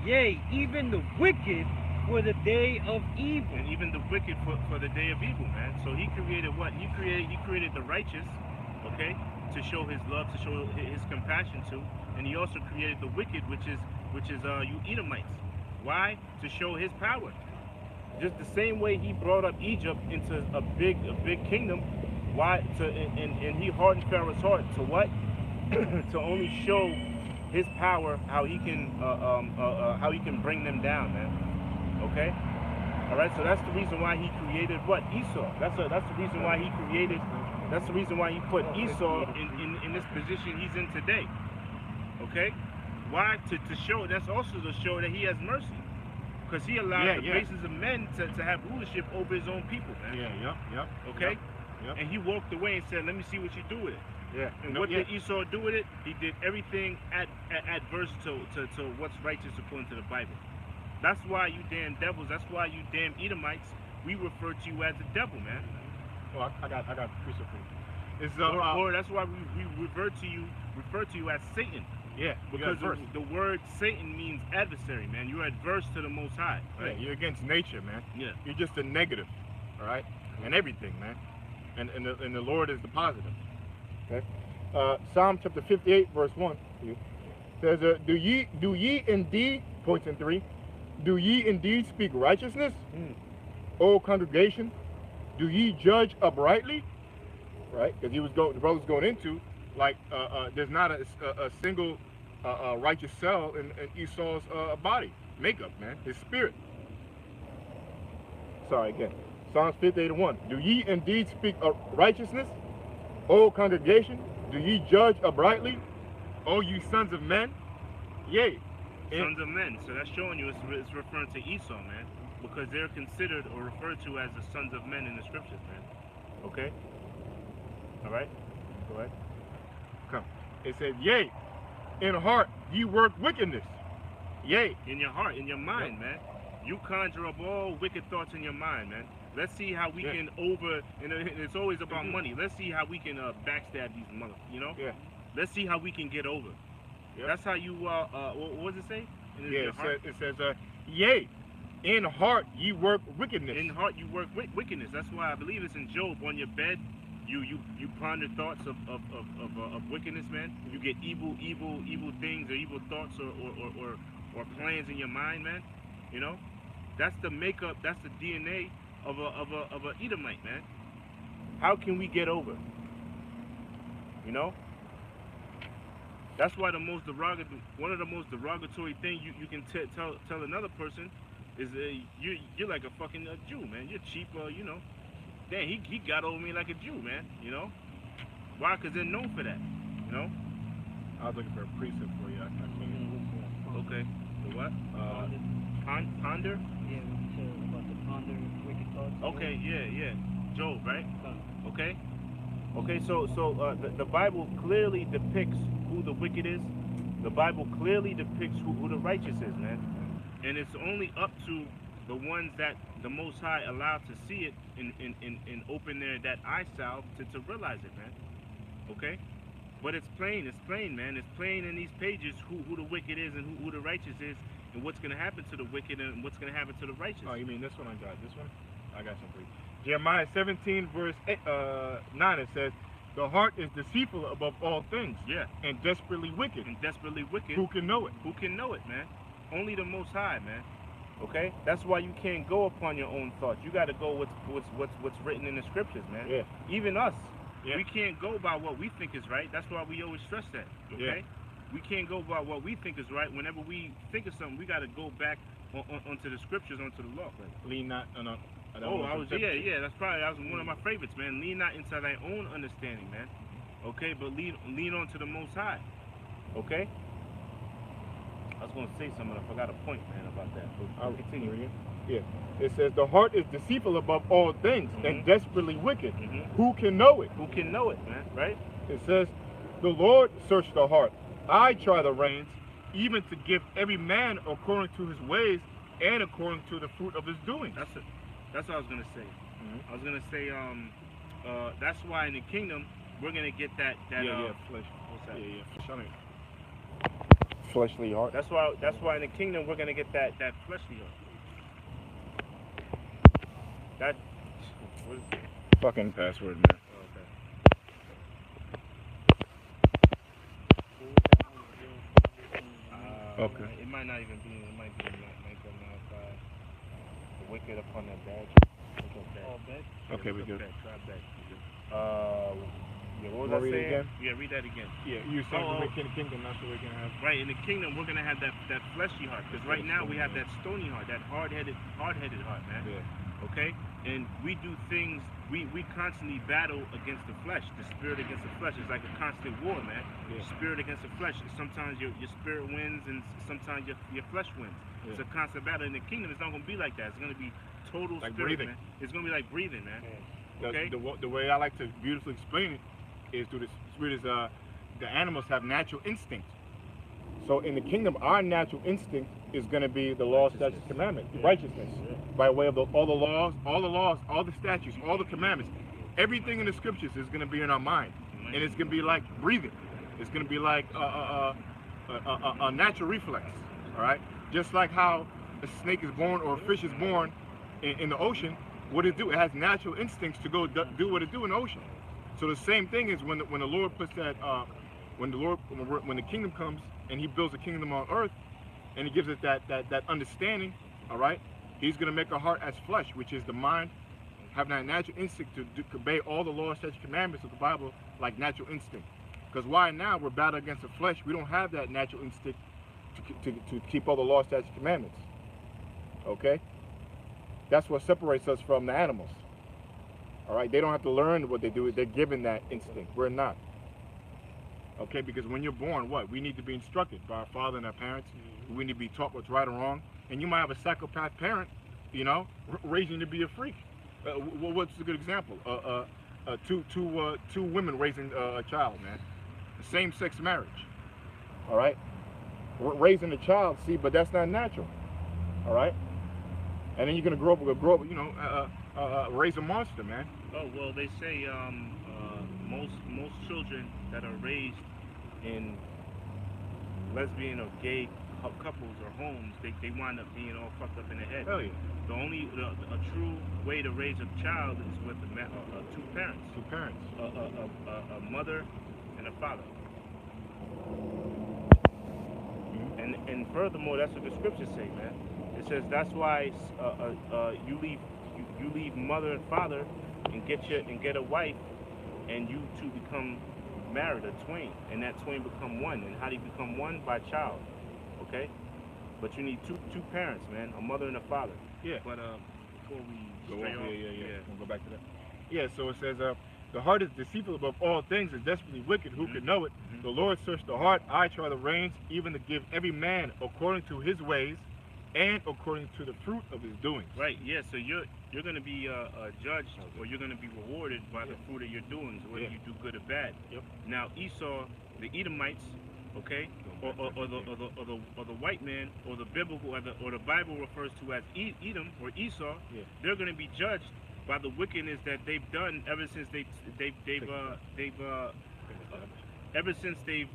[SPEAKER 2] yea, even the wicked for the day of evil.
[SPEAKER 3] And even the wicked for the day of evil, man. So he created what? He created the righteous, okay, to show his love, to show his compassion to, and he also created the wicked, which is you Edomites. Why? To show his power. Just the same way he brought up Egypt into a big kingdom. Why? And he hardened Pharaoh's heart to what? To only show his power, how he can bring them down, man. Okay. All right. So that's the reason why he created what? Esau. That's the reason why he created. That's the reason why he put Esau in this position he's in today. Okay. Why? To show. That's also to show that he has mercy. Because he allowed the races of men to have rulership over his own people, man.
[SPEAKER 1] Yeah. Yep.
[SPEAKER 3] Okay?
[SPEAKER 1] Yep.
[SPEAKER 3] And he walked away and said, "Let me see what you do with it."
[SPEAKER 1] Yeah.
[SPEAKER 3] And
[SPEAKER 1] No,
[SPEAKER 3] what
[SPEAKER 1] yeah.
[SPEAKER 3] did Esau do with it? He did everything adverse to what's righteous according to the Bible. That's why you damn devils. That's why you damn Edomites. We refer to you as the devil, man.
[SPEAKER 1] Well, I got precept for you. It's
[SPEAKER 3] Or that's why we refer to you as Satan.
[SPEAKER 1] yeah,
[SPEAKER 3] Because the word Satan means adversary, man. You're adverse to the Most High, right?
[SPEAKER 1] Yeah, you're against nature, man.
[SPEAKER 3] Yeah.
[SPEAKER 1] You're just a negative, all right, and everything, man. And the Lord is the positive. Okay. Psalm chapter 58, verse 1 says, "Do ye indeed," points in 3, "do ye indeed speak righteousness, O congregation? Do ye judge uprightly?" Right, because the brother's going into like there's not a single righteous cell in Esau's body makeup, man, his spirit. Sorry again. Psalms 58:1. "Do ye indeed speak righteousness, O congregation? Do ye judge uprightly, O you sons of men? Yea."
[SPEAKER 3] Sons of men. So that's showing you it's referring to Esau, man, because they're considered or referred to as the sons of men in the scriptures, man. Okay. All right. Go ahead.
[SPEAKER 1] Come. It says, "Yea, in heart ye work wickedness." Yea.
[SPEAKER 3] In your heart, in your mind, man. You conjure up all wicked thoughts in your mind, man. Let's see how we can and it's always about money. Let's see how we can backstab these mother, you know?
[SPEAKER 1] Yeah.
[SPEAKER 3] Let's see how we can get over.
[SPEAKER 1] Yep.
[SPEAKER 3] That's how you, what does it say?
[SPEAKER 1] Yeah, it says, "Yea, in heart ye work wickedness."
[SPEAKER 3] In heart you work wickedness. That's why I believe it's in Job. On your bed, you ponder thoughts of wickedness, man. You get evil things or evil thoughts or plans in your mind, man. You know, that's the makeup. That's the DNA of a Edomite, man. How can we get over? You know. That's why one of the most derogatory things you can tell another person is you're like a fucking Jew, man. You're cheap, you know. Damn, he got over me like a Jew, man. You know. Why? Because they're known for that. You know.
[SPEAKER 1] I was looking for a precept for you. I can't.
[SPEAKER 3] Okay. The what? Ponder?
[SPEAKER 2] Yeah, when you said about the ponder wicked thoughts.
[SPEAKER 3] Okay, yeah. Job, right? Okay. Okay, so the Bible clearly depicts who the wicked is. The Bible clearly depicts who the righteous is, man. And it's only up to the ones that the Most High allowed to see it and open that eye salve to realize it, man. Okay? But it's plain, man. It's plain in these pages who the wicked is and who the righteous is, and what's going to happen to the wicked and what's going to happen to the righteous.
[SPEAKER 1] Oh, you mean this one? I got this one. I got some for you. Jeremiah 17 verse 9. It says, "The heart is deceitful above all things,
[SPEAKER 3] Yeah.
[SPEAKER 1] and desperately wicked.
[SPEAKER 3] And desperately wicked.
[SPEAKER 1] Who can know it?"
[SPEAKER 3] Who can know it, man? Only the Most High, man. Okay? That's why you can't go upon your own thoughts. You got to go what's written in the scriptures, man.
[SPEAKER 1] Yeah.
[SPEAKER 3] Even us.
[SPEAKER 1] Yeah.
[SPEAKER 3] We can't go by what we think is right. That's why we always stress that. Okay?
[SPEAKER 1] Yeah.
[SPEAKER 3] We can't go by what we think is right. Whenever we think of something, we got to go back onto the scriptures, onto the law.
[SPEAKER 1] Lean not on a.
[SPEAKER 3] That was one of my favorites, man. Lean not into thy own understanding, man. Okay, but lean on to the Most High. Okay. I was gonna say something, I forgot a point, man, about that. But I'll continue again.
[SPEAKER 1] Yeah. It says, "The heart is deceitful above all things, and desperately wicked. Who can know it?"
[SPEAKER 3] Who can know it, man? Right?
[SPEAKER 1] It says, "The Lord searched the heart. I try the reins, even to give every man according to his ways and according to the fruit of his doing."
[SPEAKER 3] That's what I was gonna say. I was gonna say, that's why in the kingdom we're gonna get that
[SPEAKER 1] flesh.
[SPEAKER 3] What's that?
[SPEAKER 1] Yeah. Fleshly heart.
[SPEAKER 3] That's why in the kingdom we're gonna get that fleshly heart. That what is it?
[SPEAKER 1] Fucking password, man. Okay.
[SPEAKER 3] It might not even be. It might be. Might come outside. The wicked upon that badge.
[SPEAKER 1] Okay, we good.
[SPEAKER 3] Try back. Yeah, what was I
[SPEAKER 1] Read it
[SPEAKER 3] saying?
[SPEAKER 1] again?
[SPEAKER 3] Yeah, read that again.
[SPEAKER 1] Yeah, you saying the wicked in the kingdom, that's what we're gonna have.
[SPEAKER 3] Right, in the kingdom we're gonna have that fleshy heart, because right now we have that stony heart, that hard-headed heart, man.
[SPEAKER 1] Yeah.
[SPEAKER 3] Okay, and we do things. We constantly battle against the flesh, the spirit against the flesh. It's like a constant war, man.
[SPEAKER 1] Yeah.
[SPEAKER 3] Spirit against the flesh. Sometimes your spirit wins, and sometimes your flesh wins.
[SPEAKER 1] Yeah.
[SPEAKER 3] It's a constant battle. In the kingdom, it's not gonna be like that. It's gonna be total
[SPEAKER 1] like
[SPEAKER 3] spirit,
[SPEAKER 1] breathing.
[SPEAKER 3] man. It's gonna be like breathing, man. Okay.
[SPEAKER 1] The way I like to beautifully explain it is through the spirit is the animals have natural instinct. So in the kingdom, our natural instinct is going to be the law, statutes, commandments, righteousness, by way of all the laws, all the statutes, all the commandments. Everything in the scriptures is going to be in our mind, and it's going to be like breathing. It's going to be like a natural reflex. All right, just like how a snake is born or a fish is born in the ocean. What it do? It has natural instincts to go do what it do in the ocean. So the same thing is when the Lord puts that when the kingdom comes and He builds a kingdom on earth, and He gives it that understanding. All right, He's going to make our heart as flesh, which is the mind, having that natural instinct to obey all the laws, statutes, commandments of the Bible, like natural instinct. Because why now we're battling against the flesh? We don't have that natural instinct to keep all the laws, statutes, commandments. Okay, that's what separates us from the animals. All right, they don't have to learn what they do. They're given that instinct. We're not. Okay, because when you're born, what? We need to be instructed by our father and our parents. We need to be taught what's right or wrong. And you might have a psychopath parent, you know, raising you to be a freak. What's a good example? Two women raising a child, man. Same-sex marriage. All right, raising a child. See, but that's not natural. All right, and then you're gonna grow up, you know, raise a monster, man.
[SPEAKER 3] Oh well, they say most children that are raised in lesbian or gay couples or homes, they wind up being all fucked up in the head.
[SPEAKER 1] Hell yeah.
[SPEAKER 3] The only a true way to raise a child is with two parents.
[SPEAKER 1] Two parents.
[SPEAKER 3] A mother and a father. And furthermore, that's what the scriptures say, man. It says that's why you leave mother and father and get a wife, and you two become married, a twain, and that twain become one. And how do you become one? By child. Okay, but you need two parents, man, a mother and a father.
[SPEAKER 1] Yeah.
[SPEAKER 3] But before we
[SPEAKER 1] Go
[SPEAKER 3] stray
[SPEAKER 1] on.
[SPEAKER 3] off,
[SPEAKER 1] Yeah. We'll go back to that. Yeah. So it says, the heart is deceitful above all things, and desperately wicked. Who can know it? The Lord searched the heart. I try the reins, even to give every man according to his ways, and according to the fruit of his doings.
[SPEAKER 3] Right. Yeah. So you're going to be judged, or you're going to be rewarded by the fruit of your doings, whether you do good or bad.
[SPEAKER 1] Yep.
[SPEAKER 3] Now Esau, the Edomites, okay, or the white man, or the biblical, or the Bible refers to as Edom or Esau.
[SPEAKER 1] Yeah.
[SPEAKER 3] They're going to be judged by the wickedness that they've done ever since ever since they've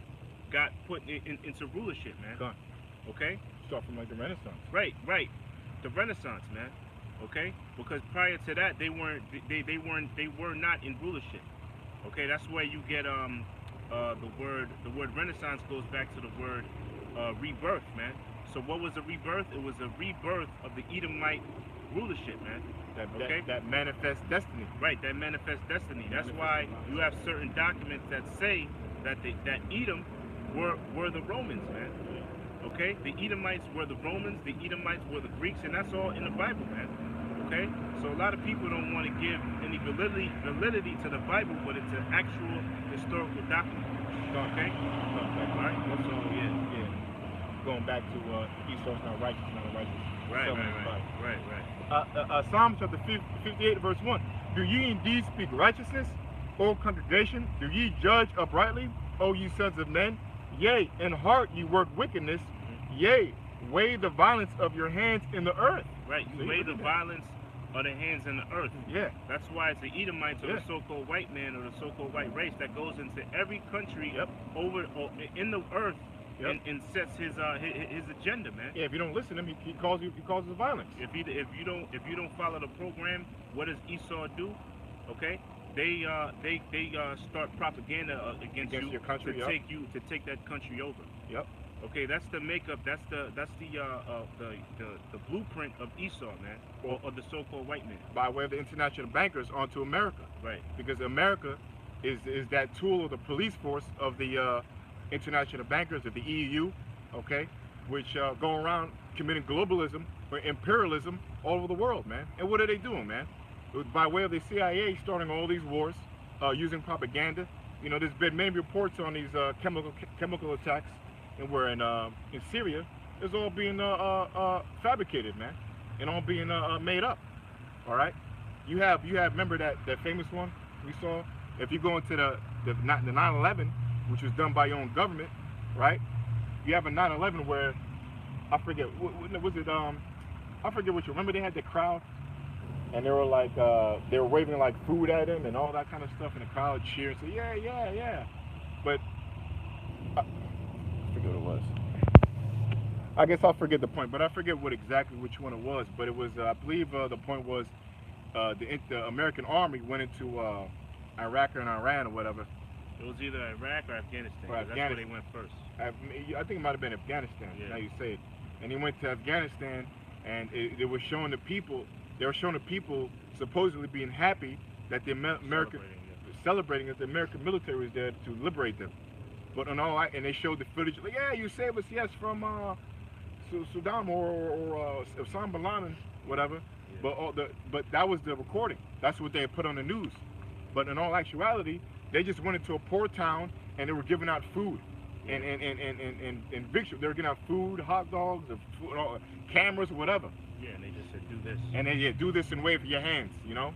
[SPEAKER 3] got put into rulership, man.
[SPEAKER 1] Gone.
[SPEAKER 3] Okay.
[SPEAKER 1] Start from like the Renaissance.
[SPEAKER 3] Right. The Renaissance, man. Okay. Because prior to that, they were not in rulership. Okay. That's where you get the word Renaissance goes back to the word rebirth, man. So what was a rebirth? It was a rebirth of the Edomite rulership, man.
[SPEAKER 1] That manifest destiny.
[SPEAKER 3] Right, that manifest destiny. That's why you have certain documents that say that Edom were the Romans, man. Okay, the Edomites were the Romans, the Edomites were the Greeks, and that's all in the Bible, man. Okay, so a lot of people don't want to give any validity to the Bible, but it's an actual historical document. Okay, all right. So yeah.
[SPEAKER 1] Going back to Esau's not righteous, not righteous.
[SPEAKER 3] Right.
[SPEAKER 1] Psalm chapter 58, verse 1. Do ye indeed speak righteousness, O congregation? Do ye judge uprightly, O ye sons of men? Yea, in heart ye work wickedness. Yea, weigh the violence of your hands in the earth.
[SPEAKER 3] Right, you weigh the violence of the hands in the earth.
[SPEAKER 1] Yeah.
[SPEAKER 3] That's why it's the Edomites, or the so-called white man, or the so-called white race that goes into every country over in the earth. Yep. And sets his agenda, man.
[SPEAKER 1] Yeah, if you don't listen to him, he causes violence.
[SPEAKER 3] If you don't follow the program, what does Esau do? Okay, they start propaganda against you,
[SPEAKER 1] your country,
[SPEAKER 3] to take that country over.
[SPEAKER 1] Yep.
[SPEAKER 3] Okay, that's the makeup. That's the blueprint of Esau, man, or the so-called white man.
[SPEAKER 1] By way of the international bankers onto America.
[SPEAKER 3] Right. Because
[SPEAKER 1] America is that tool of the police force of the international bankers of the EU, okay, which go around committing globalism or imperialism all over the world, man. And what are they doing, man? By way of the CIA starting all these wars, using propaganda. You know, there's been many reports on these chemical attacks, and where in Syria, it's all being fabricated, man, and all being made up. All right, you have remember that famous one we saw. If you go into the 9/11, which was done by your own government, right? You have a 9/11 where I forget was it I forget what you remember. They had the crowd and they were like they were waving like food at him and all that kind of stuff, and the crowd cheered, so yeah. But I forget what it was. I guess I'll forget the point, but I forget exactly which one it was. But it was I believe the point was the American army went into Iraq or Iran or whatever.
[SPEAKER 3] It was either Iraq or Afghanistan.
[SPEAKER 1] Or
[SPEAKER 3] That's where they went first.
[SPEAKER 1] I think it might have been Afghanistan.
[SPEAKER 3] Yeah.
[SPEAKER 1] Now you say it. And he went to Afghanistan, and it was showing the people. They were showing the people supposedly being happy that the American celebrating that the American military was there to liberate them. But on all and they showed the footage. Like, yeah, you saved us, yes, from Saddam or Osama bin Laden, whatever. Yeah. But that was the recording. That's what they had put on the news. But in all actuality, they just went into a poor town and they were giving out food and victuals. They were giving out food, hot dogs, or cameras, or whatever.
[SPEAKER 3] Yeah, and they just said do this.
[SPEAKER 1] And then do this and wave your hands, you know.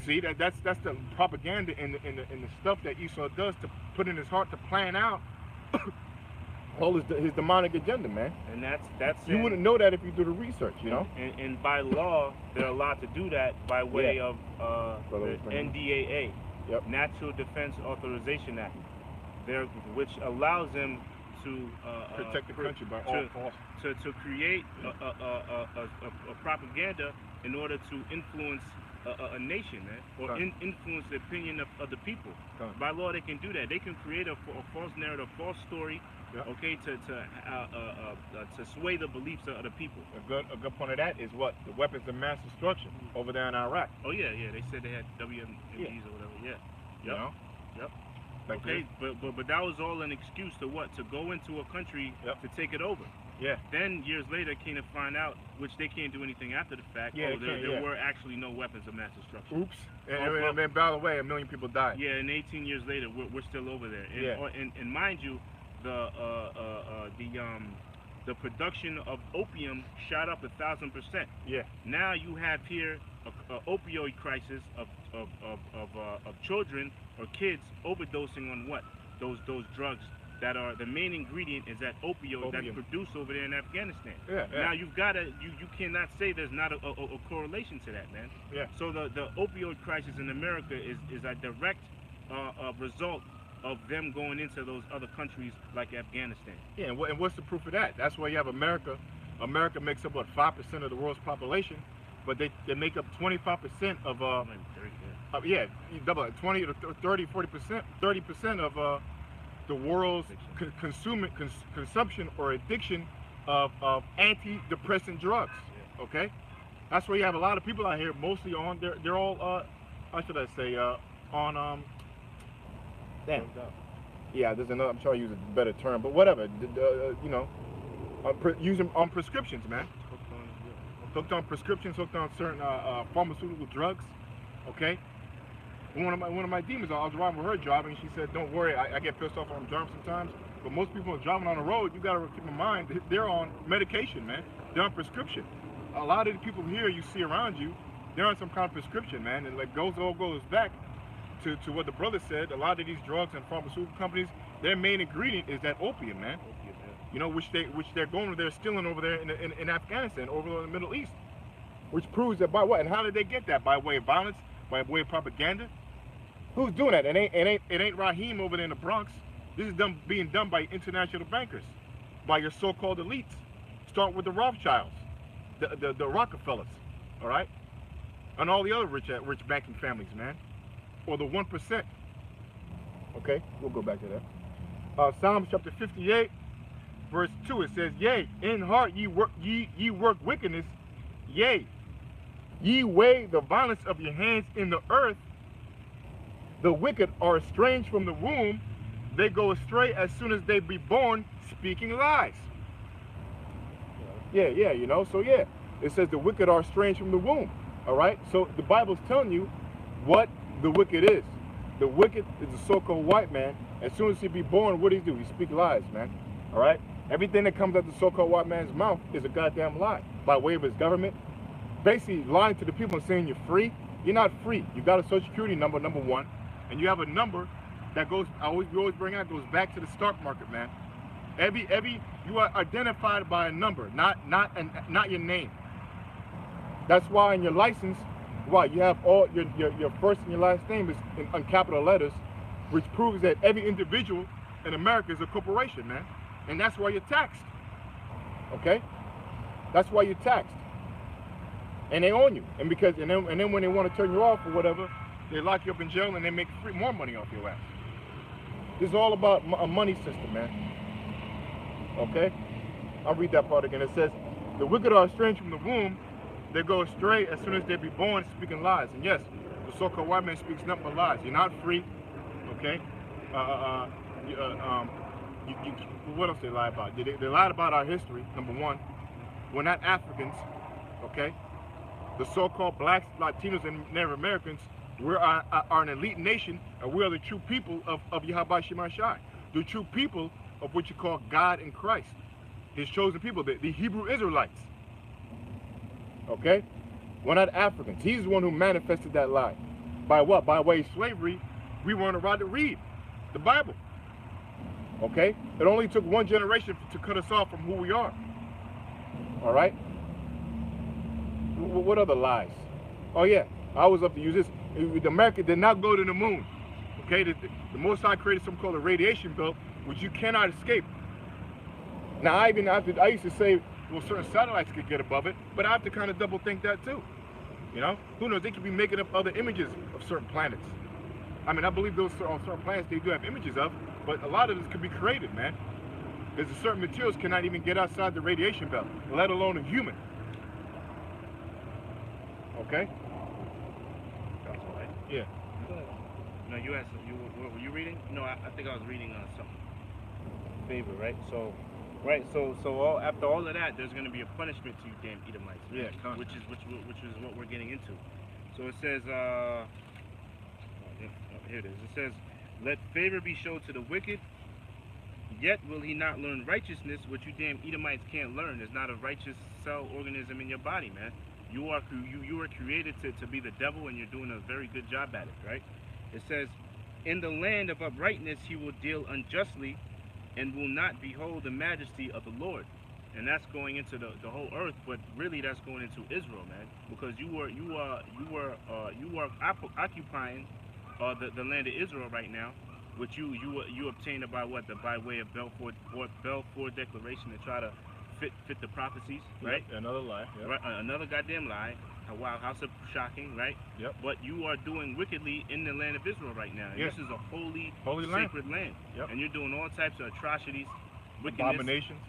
[SPEAKER 1] See, that's the propaganda and the stuff that Esau does to put in his heart to plan out all his demonic agenda, man.
[SPEAKER 3] And that's
[SPEAKER 1] you wouldn't know that if you do the research, you know.
[SPEAKER 3] And by law, they're allowed to do that by way of the NDAA, Natural Defense Authorization Act, which allows them to
[SPEAKER 1] protect the country by all costs.
[SPEAKER 3] To create a propaganda in order to influence a nation, man, or influence the opinion of the people. By law, they can do that. They can create a false narrative, a false story, okay, to sway the beliefs of the people.
[SPEAKER 1] A good point of that is what the weapons of mass destruction over there in Iraq.
[SPEAKER 3] Oh yeah. They said they had WMDs or whatever. Yeah.
[SPEAKER 1] You know?
[SPEAKER 3] Yep. Okay, but that was all an excuse to what? To go into a country to take it over.
[SPEAKER 1] Yeah.
[SPEAKER 3] Then years later, came to find out, which they can't do anything after the fact.
[SPEAKER 1] Yeah,
[SPEAKER 3] there were actually no weapons of mass destruction.
[SPEAKER 1] Oops. And by the way, 1 million people died.
[SPEAKER 3] Yeah, and 18 years later, we're still over there. And mind you, the production of opium shot up 1,000%.
[SPEAKER 1] Yeah. Now
[SPEAKER 3] you have here a opioid crisis of children or kids overdosing on what? Those drugs that are the main ingredient is that opioid that's produced over there in Afghanistan.
[SPEAKER 1] Yeah.
[SPEAKER 3] Now you cannot say there's not a correlation to that, man.
[SPEAKER 1] Yeah.
[SPEAKER 3] So the opioid crisis in America is a direct result of them going into those other countries like Afghanistan.
[SPEAKER 1] Yeah, and what's the proof of that? That's why you have America. America makes up, what, 5% of the world's population, but they make up 25% of you double it, 20 to 30, 40%, 30% of the world's consumption or addiction of antidepressant drugs. Yeah. Okay, that's why you have a lot of people out here, mostly on they're all how should I say on damn. Yeah, there's another. I'm trying to use a better term, but whatever. You know, using on prescriptions, man. Hooked on prescriptions, hooked on certain pharmaceutical drugs. Okay. One of my demons, I was driving with her driving, and she said, "Don't worry, I get pissed off when I'm driving sometimes, but most people are driving on the road. You gotta keep in mind they're on medication, man. They're on prescription. A lot of the people here you see around you, they're on some kind of prescription, man. And like all goes back to what the brother said. A lot of these drugs and pharmaceutical companies, their main ingredient is that opium, man. You know, which they're stealing over there in Afghanistan, over in the Middle East, which proves that by what? And how did they get that? By way of violence, by way of propaganda. Who's doing that? It ain't Raheem over there in the Bronx. This is being done by international bankers, by your so-called elites. Start with the Rothschilds, the Rockefellers, all right, and all the other rich banking families, man, or the 1%. Okay, we'll go back to that. Psalms chapter 58, verse 2. It says, "Yea, in heart ye work wickedness. Yea, ye weigh the violence of your hands in the earth. The wicked are estranged from the womb. They go astray as soon as they be born, speaking lies." Yeah, you know, so yeah. It says the wicked are estranged from the womb. All right? So the Bible's telling you what the wicked is. The wicked is the so-called white man. As soon as he be born, what do he do? He speak lies, man. All right? Everything that comes out the so-called white man's mouth is a goddamn lie by way of his government. Basically lying to the people and saying you're free. You're not free. You got a social security number, number one. And you have a number that goes, we always bring out, goes back to the stock market, man. You are identified by a number, not your name. That's why in your license, you have all your first and your last name is in capital letters, which proves that every individual in America is a corporation, man. And that's why you're taxed. Okay? That's why you're taxed. And they own you. And then when they want to turn you off or whatever, they lock you up in jail and they make more money off your ass. This is all about a money system, man. Okay? I'll read that part again. It says, the wicked are estranged from the womb. They go astray as soon as they be born, speaking lies. And yes, the so-called white man speaks nothing but lies. You're not free. Okay? What else they lie about? They lied about our history, number one. We're not Africans. Okay? The so-called blacks, Latinos, and Native Americans, we are an elite nation, and we are the true people of Yahweh Shema Shai. The true people of what you call God in Christ. His chosen people, the Hebrew Israelites. Okay? We're not Africans. He's the one who manifested that lie. By what? By way of slavery, we weren't allowed to read the Bible. Okay? It only took one generation to cut us off from who we are. All right? What other lies? Oh yeah, I was up to use this. America did not go to the moon. Okay? The Most High created something called a radiation belt, which you cannot escape. Now, I used to say, well, certain satellites could get above it, but I have to kind of double think that too. You know, who knows? They could be making up other images of certain planets. I mean, I believe those on certain planets they do have images of, but a lot of this could be created, man. Because certain materials cannot even get outside the radiation belt, let alone a human. Okay?
[SPEAKER 3] That's all right.
[SPEAKER 1] Yeah.
[SPEAKER 3] No, you asked. Were you reading? No, I think I was reading something. Favor, right? So. Right, so after all of that, there's going to be a punishment to you, damn Edomites.
[SPEAKER 1] Yeah,
[SPEAKER 3] which is what we're getting into. So it says, here it is. It says, let favor be shown to the wicked, yet will he not learn righteousness, which you damn Edomites can't learn. There's not a righteous cell organism in your body, man. You are created to be the devil, and you're doing a very good job at it, right? It says, in the land of uprightness he will deal unjustly, and will not behold the majesty of the Lord. And that's going into the whole earth, but really that's going into Israel, man, because you are occupying the land of Israel right now, which you obtained by way of Balfour Declaration to try to fit the prophecies, right?
[SPEAKER 1] Yep, another lie. Yep.
[SPEAKER 3] Right, another goddamn lie. Wow, how so shocking, right?
[SPEAKER 1] Yep.
[SPEAKER 3] But you are doing wickedly in the land of Israel right now. And
[SPEAKER 1] yes.
[SPEAKER 3] This is a holy sacred land.
[SPEAKER 1] Yep.
[SPEAKER 3] And you're doing all types of atrocities, wickedness,
[SPEAKER 1] abominations,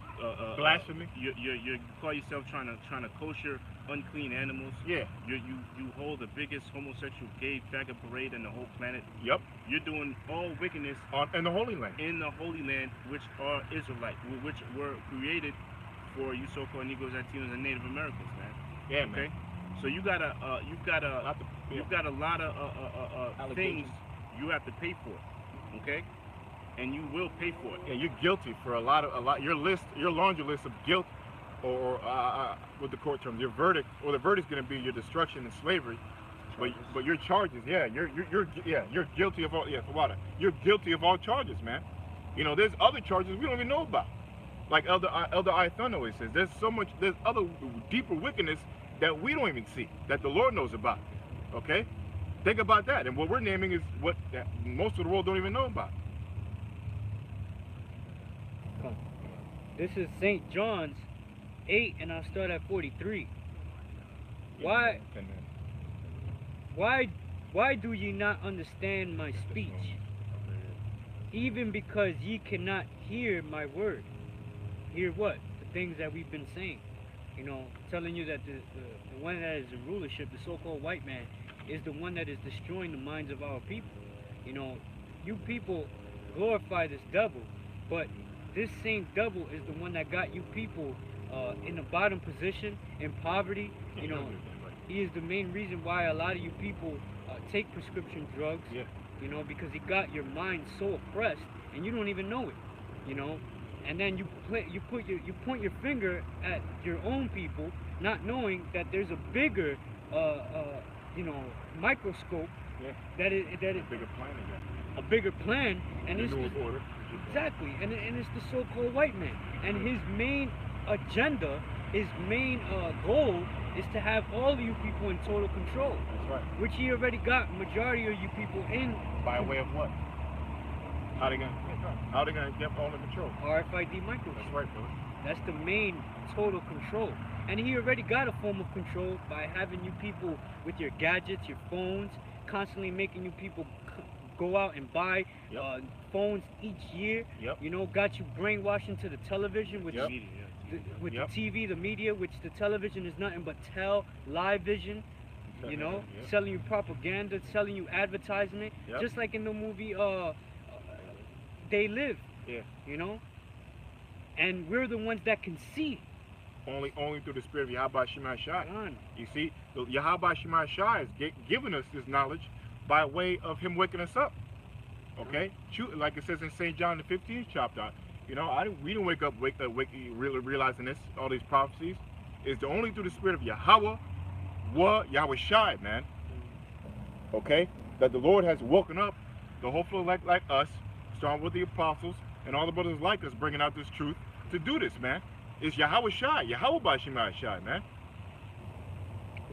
[SPEAKER 1] blasphemy.
[SPEAKER 3] You call yourself trying to kosher unclean animals.
[SPEAKER 1] Yeah.
[SPEAKER 3] You hold the biggest homosexual gay faggot parade in the whole planet.
[SPEAKER 1] Yep.
[SPEAKER 3] You're doing all wickedness
[SPEAKER 1] in the Holy Land.
[SPEAKER 3] In the Holy Land, which are Israelites, which were created for you so-called Negroes, Latinos, and Native Americans, man.
[SPEAKER 1] Yeah,
[SPEAKER 3] okay?
[SPEAKER 1] Man.
[SPEAKER 3] So you've got a lot of things you have to pay for, okay? And you will pay for it.
[SPEAKER 1] Yeah, you're guilty for a lot. Your laundry list of guilt, or with the court terms, your verdict, or the verdict's going to be your destruction and slavery. But your charges, yeah, you're guilty of all. Yeah, for water, you're guilty of all charges, man. You know, there's other charges we don't even know about. Like Elder Ithun always says, there's other deeper wickedness that we don't even see, that the Lord knows about. Okay? Think about that. And what we're naming is what most of the world don't even know about.
[SPEAKER 2] This is St. John's 8, and I'll start at 43. Why do ye not understand my speech? Even because ye cannot hear my word. Hear what? The things that we've been saying. You know, telling you that the one that is the rulership, the so-called white man, is the one that is destroying the minds of our people. You know, you people glorify this devil, but this same devil is the one that got you people in the bottom position, in poverty. You know, he is the main reason why a lot of you people take prescription drugs. Yeah. You know, because he got your mind so oppressed, and you don't even know it. You know. And then you point your finger at your own people, not knowing that there's a bigger, microscope. Yeah. That is
[SPEAKER 1] bigger planet.
[SPEAKER 2] a bigger plan, and
[SPEAKER 1] The
[SPEAKER 2] it's
[SPEAKER 1] New
[SPEAKER 2] the,
[SPEAKER 1] Order.
[SPEAKER 2] exactly, and it's the so-called white man, and his main agenda, his main goal is to have all of you people in total control,
[SPEAKER 1] That's right.
[SPEAKER 2] which he already got majority of you people in
[SPEAKER 1] By way of what? How they gonna get all the control?
[SPEAKER 2] RFID microchip.
[SPEAKER 1] That's right, brother.
[SPEAKER 2] That's the main total control. And he already got a form of control by having you people with your gadgets, your phones, constantly making you people go out and buy
[SPEAKER 1] Yep.
[SPEAKER 2] phones each year.
[SPEAKER 1] Yep.
[SPEAKER 2] You know, got you brainwashed into the television, which
[SPEAKER 1] Yep.
[SPEAKER 2] with
[SPEAKER 1] Yep.
[SPEAKER 2] the TV, the media, which the television is nothing but live vision. You know,
[SPEAKER 1] Yep.
[SPEAKER 2] selling you propaganda, selling you advertisement,
[SPEAKER 1] Yep.
[SPEAKER 2] just like in the movie They Live.
[SPEAKER 1] Yeah.
[SPEAKER 2] You know, and we're the ones that can see.
[SPEAKER 1] Only through the spirit of Yahweh Shemai Shai.
[SPEAKER 2] Son.
[SPEAKER 1] You see, the Yahweh Shemai Shai is giving us this knowledge by way of him waking us up. Okay? Like it says in St. John the 15th chapter. You know, we didn't wake up really realizing this, all these prophecies. It's only through the spirit of Yahweh, Yahweh Shai, man. Okay? That the Lord has woken up the hopeful elect like us, starting with the apostles and all the brothers like us, bringing out this truth to do this, man. It's Yahweh Shai, Yahweh by Shemai Shai, man.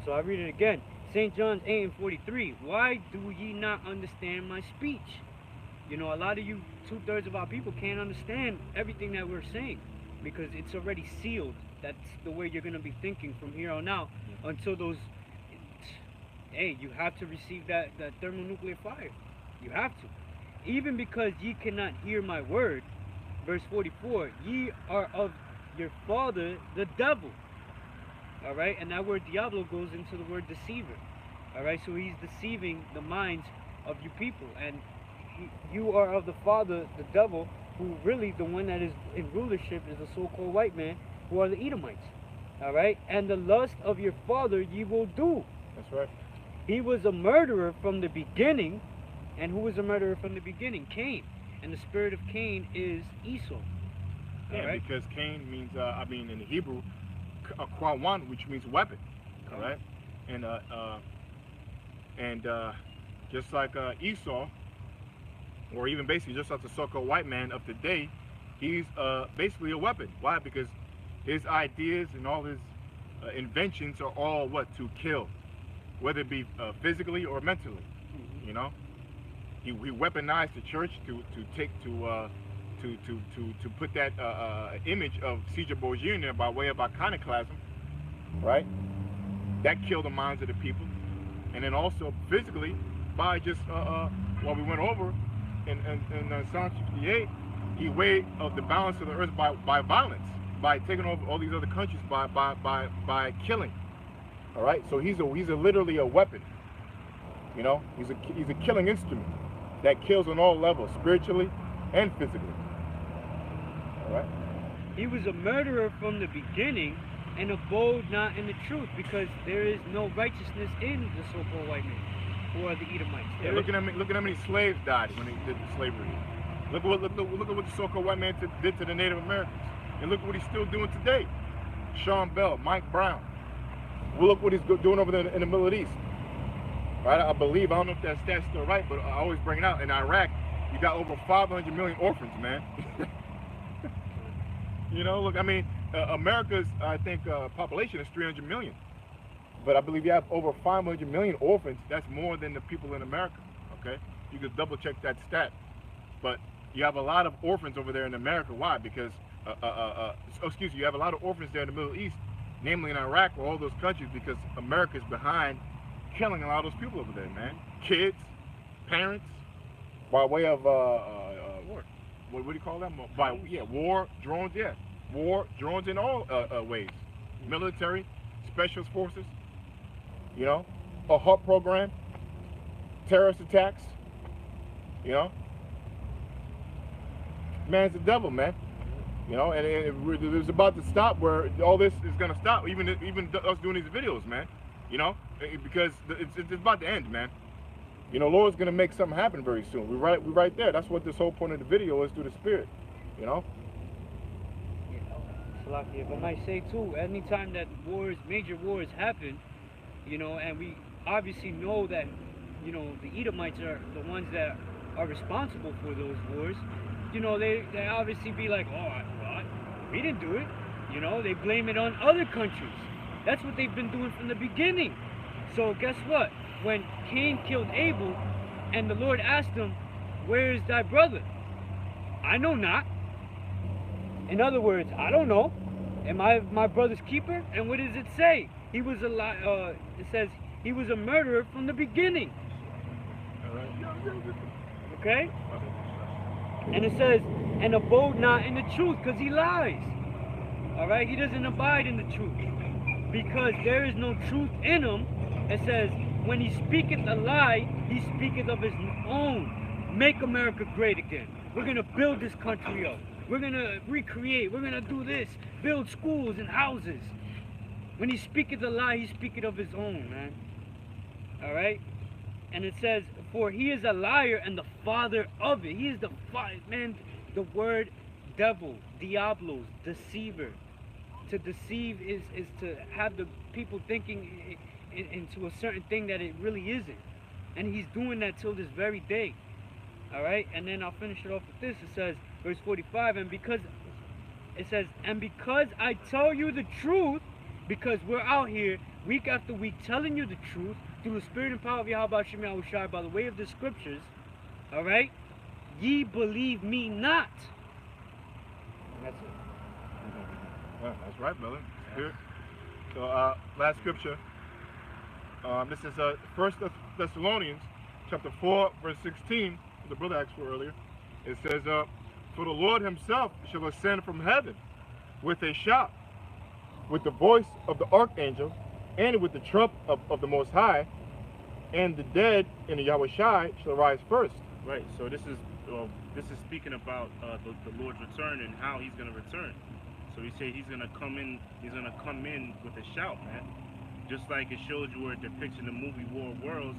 [SPEAKER 2] So I read it again. St. John's 8:43. Why do ye not understand my speech? You know, a lot of you, 2/3 of our people can't understand everything that we're saying because it's already sealed. That's the way you're going to be thinking from here on out until those... Hey, you have to receive that thermonuclear fire. You have to. Even because ye cannot hear my word, verse 44, ye are of your father, the devil. All right, and that word diablo goes into the word deceiver. All right, so he's deceiving the minds of you people, and you are of the father, the devil, who really the one that is in rulership is the so-called white man, who are the Edomites. All right, and the lust of your father ye will do.
[SPEAKER 1] That's right.
[SPEAKER 2] He was a murderer from the beginning, and who was a murderer from the beginning? Cain, and the spirit of Cain is Esau.
[SPEAKER 1] Yeah,
[SPEAKER 2] Right.
[SPEAKER 1] because Cain means, in the Hebrew, Kwawan, which means weapon. All right, and just like Esau, or even basically just like the so-called white man of today, he's basically a weapon. Why? Because his ideas and all his inventions are all what? To kill, whether it be physically or mentally. You know, he weaponized the church to put that image of Caesar Borgia in there by way of iconoclasm, right? That killed the minds of the people. And then also physically by just what we went over in Psalm 58, he weighed of the balance of the earth by violence, by taking over all these other countries by killing. All right, so he's literally a weapon. You know, he's a killing instrument that kills on all levels, spiritually and physically. All right.
[SPEAKER 2] He was a murderer from the beginning and abode not in the truth, because there is no righteousness in the so-called white man, who are the Edomites.
[SPEAKER 1] Yeah, look at how many slaves died when they did the slavery. Look at what the so-called white man did to the Native Americans, and look what he's still doing today. Sean Bell, Mike Brown. Well, look what he's doing over there in the Middle East. Right? I don't know if that stat's still right, but I always bring it out. In Iraq, you got over 500 million orphans, man. You know, look, I mean, America's, I think, population is 300 million. But I believe you have over 500 million orphans. That's more than the people in America, okay? You could double check that stat. But you have a lot of orphans over there in America. Why? Because, you have a lot of orphans there in the Middle East, namely in Iraq or all those countries, because America's behind killing a lot of those people over there, man. Kids, parents, by way of, war. What do you call them? War, drones, war, drones in all ways. Military, special forces, you know, a HARP program, terrorist attacks, you know. Man's the devil, man. You know, and it's about to stop where all this is going to stop, even us doing these videos, man. You know, because it's about to end, man. You know, Lord's going to make something happen very soon. We're right there. That's what this whole point of the video is, through the Spirit, you know.
[SPEAKER 2] If I might say too, anytime that major wars happen, you know, and we obviously know that, you know, the Edomites are the ones that are responsible for those wars, you know, they obviously be like, oh, well, we didn't do it. You know, they blame it on other countries. That's what they've been doing from the beginning. So guess what? When Cain killed Abel, and the Lord asked him, where is thy brother? I know not. In other words, I don't know. Am I my brother's keeper? And what does it say? He was it says he was a murderer from the beginning. Okay? And it says, and abode not in the truth, because he lies. Alright? He doesn't abide in the truth. Because there is no truth in him. It says, when he speaketh a lie, he speaketh of his own. Make America great again. We're going to build this country up. We're going to recreate. We're going to do this. Build schools and houses. When he speaketh a lie, he speaketh of his own, man. Alright? And it says, for he is a liar and the father of it. He is the father, man. The word devil, diablos, deceiver. To deceive is to have the people thinking into a certain thing that it really isn't. And he's doing that till this very day. Alright? And then I'll finish it off with this. It says, verse 45, and because I tell you the truth, because we're out here week after week telling you the truth through the spirit and power of Yahweh Shem Yahushua by the way of the scriptures, alright, ye believe me not. And that's it.
[SPEAKER 1] Yeah, that's right, brother. Good. So, last scripture. This is 1 Thessalonians chapter 4, verse 16. The brother asked for earlier. It says, for the Lord himself shall ascend from heaven with a shout, with the voice of the archangel, and with the trump of the Most High, and the dead in the Yahweh Shai shall rise first.
[SPEAKER 3] Right. So this is speaking about the Lord's return and how he's going to return. So he said he's going to come in. He's going to come in with a shout, man. Just like it showed you where it depicts in the movie War of Worlds,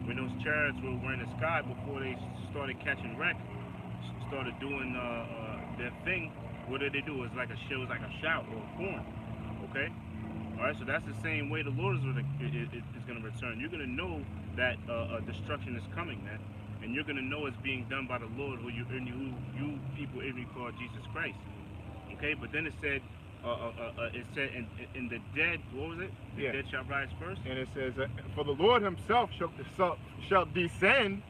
[SPEAKER 3] when those chariots were in the sky before they started catching wreck, started doing their thing. What did they do? It was like a shout or a horn. Okay. All right. So that's the same way the Lord is going to return. You're going to know that destruction is coming, man, and you're going to know it's being done by the Lord, who you people ignorantly call Jesus Christ. Okay. But then it said in the dead, what was it? The dead shall rise first.
[SPEAKER 1] And it says, for the Lord himself shall descend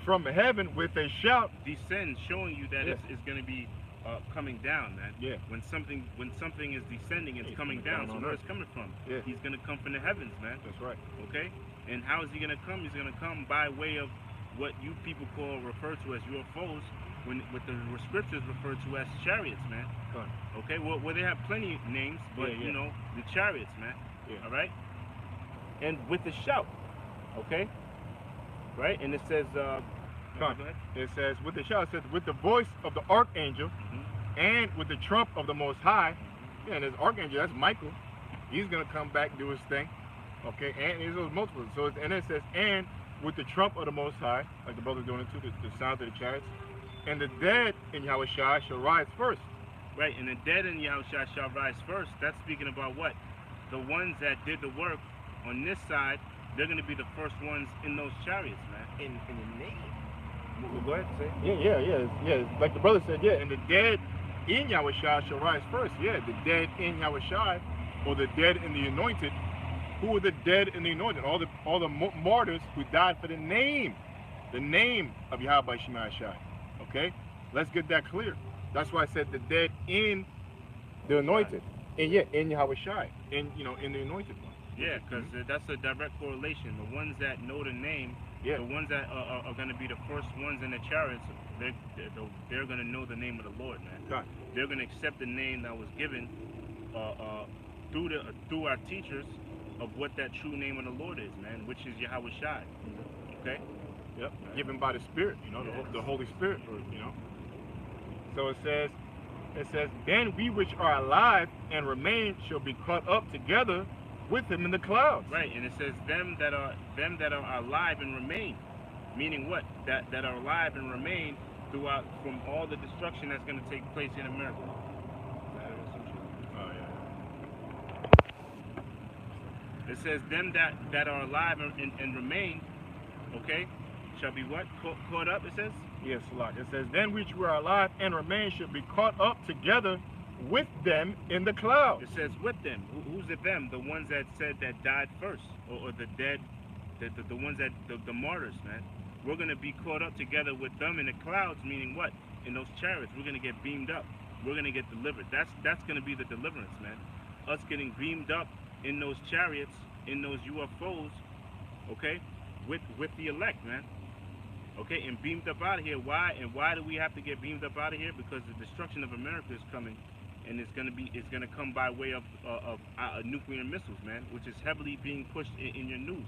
[SPEAKER 1] from heaven with a shout.
[SPEAKER 3] Descend, showing you that it's going to be coming down, man.
[SPEAKER 1] Yeah.
[SPEAKER 3] When something is descending, it's coming down. So where it's coming from?
[SPEAKER 1] Yeah.
[SPEAKER 3] He's going to come from the heavens, man.
[SPEAKER 1] That's right.
[SPEAKER 3] Okay. And how is he going to come? He's going to come by way of what you people refer to as UFOs. What the scriptures refer to as chariots, man. Okay, well they have plenty of names, but you know, the chariots, man.
[SPEAKER 1] Yeah.
[SPEAKER 3] All right. And with the shout, okay, right, and it says,
[SPEAKER 1] it says with the shout, it says with the voice of the archangel, and with the trump of the Most High. Yeah, and this archangel, that's Michael. He's gonna come back and do his thing. Okay, and there's those multiple. So and it says and with the trump of the Most High, like the brother's doing it too, the sound of the chariots. And the dead in Yahweh Shai shall rise first.
[SPEAKER 3] Right, and the dead in Yahweh Shai shall rise first. That's speaking about what? The ones that did the work on this side, they're going to be the first ones in those chariots, man.
[SPEAKER 2] In the name.
[SPEAKER 3] Well, go ahead and say.
[SPEAKER 1] Yeah. Like the brother said, yeah. And the dead in Yahweh Shai shall rise first. Yeah, the dead in Yahweh Shai, or the dead in the anointed. Who were the dead in the anointed? All the martyrs who died for the name of Yahweh Shemai Shai. Okay, let's get that clear. That's why I said the dead in the anointed, and in Yahweh Shai, in the anointed one.
[SPEAKER 3] Yeah, because that's a direct correlation. The ones that know the name, the ones that are going to be the first ones in the chariots, they're going to know the name of the Lord, man.
[SPEAKER 1] God.
[SPEAKER 3] They're going to accept the name that was given through our teachers of what that true name of the Lord is, man, which is Yahweh Shai. Okay.
[SPEAKER 1] Yep, given by the Spirit, the Holy Spirit, So it says, then we which are alive and remain shall be caught up together with him in the clouds.
[SPEAKER 3] Right, and it says them that are alive and remain, meaning what? That are alive and remain throughout from all the destruction that's going to take place in America.
[SPEAKER 1] Oh
[SPEAKER 3] yeah. It says them that are alive and remain, okay, shall be what? Caught up, it says?
[SPEAKER 1] Yes, Lord. It says, then which were alive and remain shall be caught up together with them in the clouds.
[SPEAKER 3] It says with them. Who's the them? The ones that said that died first, or the dead, the ones that the martyrs, man. We're gonna be caught up together with them in the clouds, meaning what? In those chariots, we're gonna get beamed up. We're gonna get delivered. That's gonna be the deliverance, man. Us getting beamed up in those chariots, in those UFOs, okay, with the elect, man. Okay, and beamed up out of here. Why? And why do we have to get beamed up out of here? Because the destruction of America is coming, and it's gonna come by way of nuclear missiles, man, which is heavily being pushed in your news.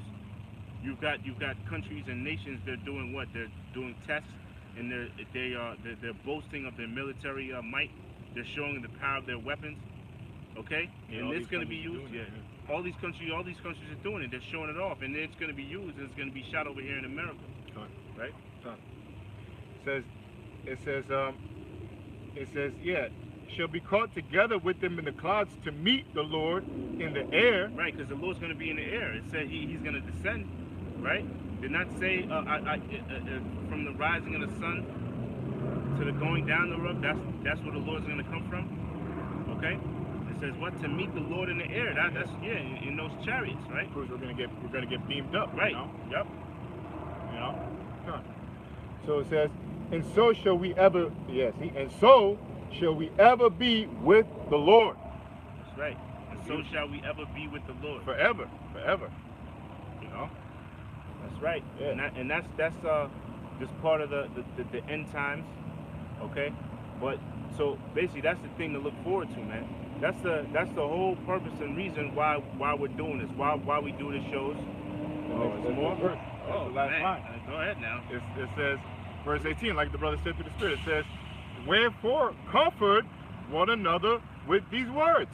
[SPEAKER 3] You've got countries and nations. They're doing what? They're doing tests, and they're boasting of their military might. They're showing the power of their weapons. Okay,
[SPEAKER 1] Yeah,
[SPEAKER 3] and it's going to be
[SPEAKER 1] countries
[SPEAKER 3] used.
[SPEAKER 1] doing
[SPEAKER 3] Yeah,
[SPEAKER 1] it,
[SPEAKER 3] all these countries are doing it. They're showing it off, and it's going to be used, and it's going to be shot over here in America. Right?
[SPEAKER 1] It says, yeah, shall be caught together with them in the clouds to meet the Lord in the air.
[SPEAKER 3] Right, because the Lord's going to be in the air. It said he's going to descend. Right? Did not say from the rising of the sun to the going down the road. That's where the Lord's going to come from. Okay? It says what? To meet the Lord in the air. That's in those chariots, right?
[SPEAKER 1] Of course, we're gonna get beamed up.
[SPEAKER 3] Right.
[SPEAKER 1] You know?
[SPEAKER 3] Yep.
[SPEAKER 1] You know? Huh. So it says, and so shall we ever. Yes. And so shall we ever be with the Lord.
[SPEAKER 3] That's right. And so shall we ever be with the Lord.
[SPEAKER 1] Forever. You know?
[SPEAKER 3] That's right.
[SPEAKER 1] Yeah.
[SPEAKER 3] And that's just part of the end times. Okay? But so basically that's the thing to look forward to, man. That's the whole purpose and reason why we're doing this. Why we do the shows. Oh,
[SPEAKER 1] That's
[SPEAKER 3] there's more?
[SPEAKER 1] the verse.
[SPEAKER 3] Oh,
[SPEAKER 1] That's the last
[SPEAKER 3] man.
[SPEAKER 1] line.
[SPEAKER 3] Go ahead now.
[SPEAKER 1] It says, verse 18, like the brother said to the Spirit, it says, wherefore comfort one another with these words.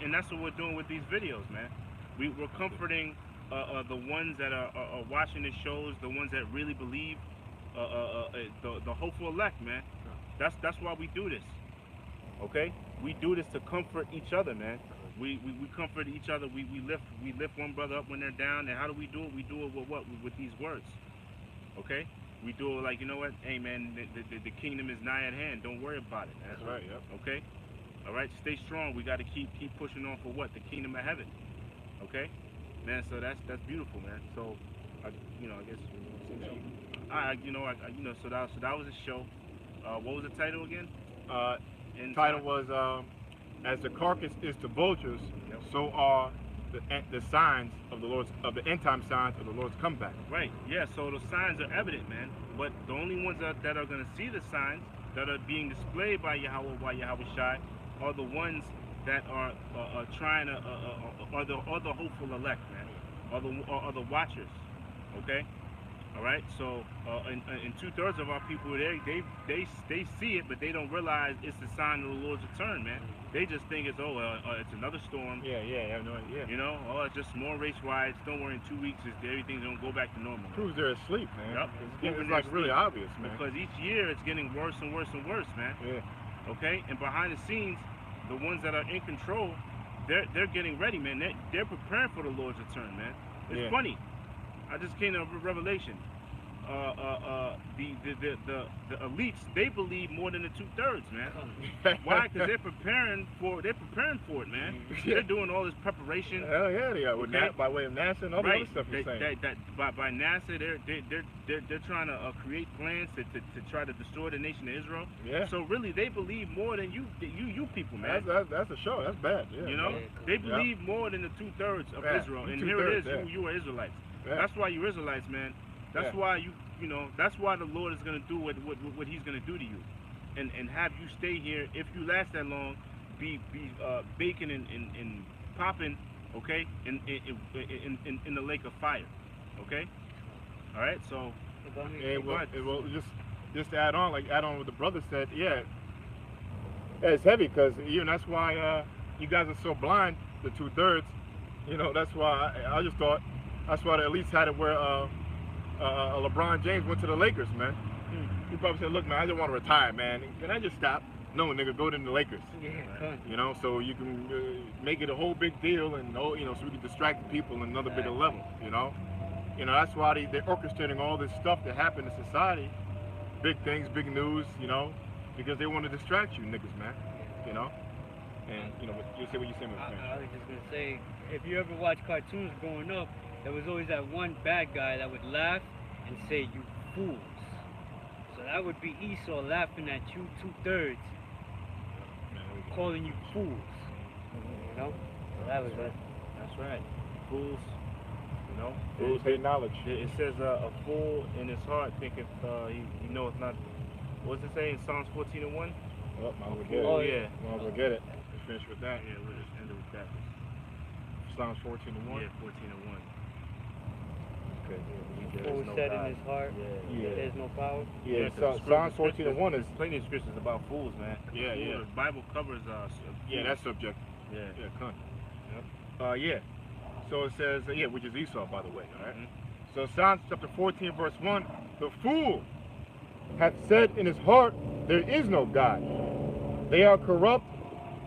[SPEAKER 3] And that's what we're doing with these videos, man. We're comforting the ones that are watching the shows, the ones that really believe, the hopeful elect, man. That's why we do this. Okay? We do this to comfort each other, man. We comfort each other. We lift one brother up when they're down. And how do we do it? We do it with what? With these words. Okay? We do it like, you know what? Hey, man, the kingdom is nigh at hand. Don't worry about it.
[SPEAKER 1] That's right, yep.
[SPEAKER 3] Okay? All right? Stay strong. We got to keep pushing on for what? The kingdom of heaven. Okay? Man, so that's beautiful, man. So, I guess, so that was a show. What was the title again?
[SPEAKER 1] Title was as the carcass is to vultures,
[SPEAKER 3] Yep.
[SPEAKER 1] so are the signs of the end time signs of the Lord's comeback.
[SPEAKER 3] Right. Yeah. So the signs are evident, man. But the only ones that are going to see the signs that are being displayed by Yahweh Shai are the ones that are trying to are the hopeful elect, man. Are the watchers. Okay. All right, so and 2/3 of our people, they see it, but they don't realize it's the sign of the Lord's return, man. They just think it's it's another storm.
[SPEAKER 1] Yeah, I have no idea.
[SPEAKER 3] You know, it's just more race riots. Don't worry, in 2 weeks, everything's gonna go back to normal.
[SPEAKER 1] Proves they're asleep, man.
[SPEAKER 3] Yep.
[SPEAKER 1] It's like really obvious, man.
[SPEAKER 3] Because each year it's getting worse and worse and worse, man.
[SPEAKER 1] Yeah.
[SPEAKER 3] Okay, and behind the scenes, the ones that are in control, they're getting ready, man. They're preparing for the Lord's return, man. It's funny. I just came to a revelation. The elites, they believe more than the 2/3, man. Why? Because they're preparing for it, man. They're doing all this preparation.
[SPEAKER 1] Hell yeah, they are. With by way of NASA and all the other stuff you're saying.
[SPEAKER 3] By NASA, they're trying to create plans to try to destroy the nation of Israel.
[SPEAKER 1] Yeah.
[SPEAKER 3] So really, they believe more than you people, man.
[SPEAKER 1] That's a show. That's bad. Yeah.
[SPEAKER 3] You know, they believe more than the 2/3 of Israel. And here it is. You are Israelites.
[SPEAKER 1] Yeah.
[SPEAKER 3] That's why you're Israelites, man. That's why that's why the Lord is going to do what He's going to do to you, and have you stay here. If you last that long, be baking and popping, okay, in the lake of fire, okay. All right, so
[SPEAKER 1] well, just to add on what the brother said. Yeah, it's heavy because that's why you guys are so blind. The 2/3, that's why I just thought that's why they at least had it where. LeBron James went to the Lakers, man. He probably said, look, man, I just want to retire, man. Can I just stop? No, nigga, go to the Lakers.
[SPEAKER 2] Yeah,
[SPEAKER 1] so you can make it a whole big deal and, so we can distract the people on another bigger level, You know, that's why they're orchestrating all this stuff that happened in society, big things, big news, you know, because they want to distract you niggas, man, you know. And, you know, you say what you say, my friend.
[SPEAKER 2] I was just going to say, if you ever watch cartoons growing up, there was always that one bad guy that would laugh and say, "You fools." So that would be Esau laughing at you 2/3, calling you fools. You know? So that was it.
[SPEAKER 3] That's right. Fools, you know.
[SPEAKER 1] Fools hate knowledge.
[SPEAKER 3] It says a fool in his heart thinketh he knoweth not. What's it say in Psalms 14:1?
[SPEAKER 1] Oh, might as well get it.
[SPEAKER 3] Oh yeah.
[SPEAKER 1] Might as well get it. Let's finish with that.
[SPEAKER 3] Yeah, we'll just end it with that.
[SPEAKER 1] Psalms 14:1.
[SPEAKER 3] Yeah, 14:1.
[SPEAKER 1] Okay.
[SPEAKER 2] Fool said in his heart,
[SPEAKER 1] Yeah.
[SPEAKER 2] there's no power.
[SPEAKER 1] Yeah,
[SPEAKER 3] because
[SPEAKER 1] Psalms 14:1 is.
[SPEAKER 3] there's plenty of scriptures about fools, man.
[SPEAKER 1] Yeah,
[SPEAKER 3] Fool,
[SPEAKER 1] yeah.
[SPEAKER 3] The Bible covers
[SPEAKER 1] Yeah, that's subject.
[SPEAKER 3] yeah.
[SPEAKER 1] Yeah, cunt. Yeah. So it says, which is Esau, by the way. All right.
[SPEAKER 3] Mhm.
[SPEAKER 1] So Psalms chapter 14, verse 1, the fool hath said in his heart, there is no God. They are corrupt.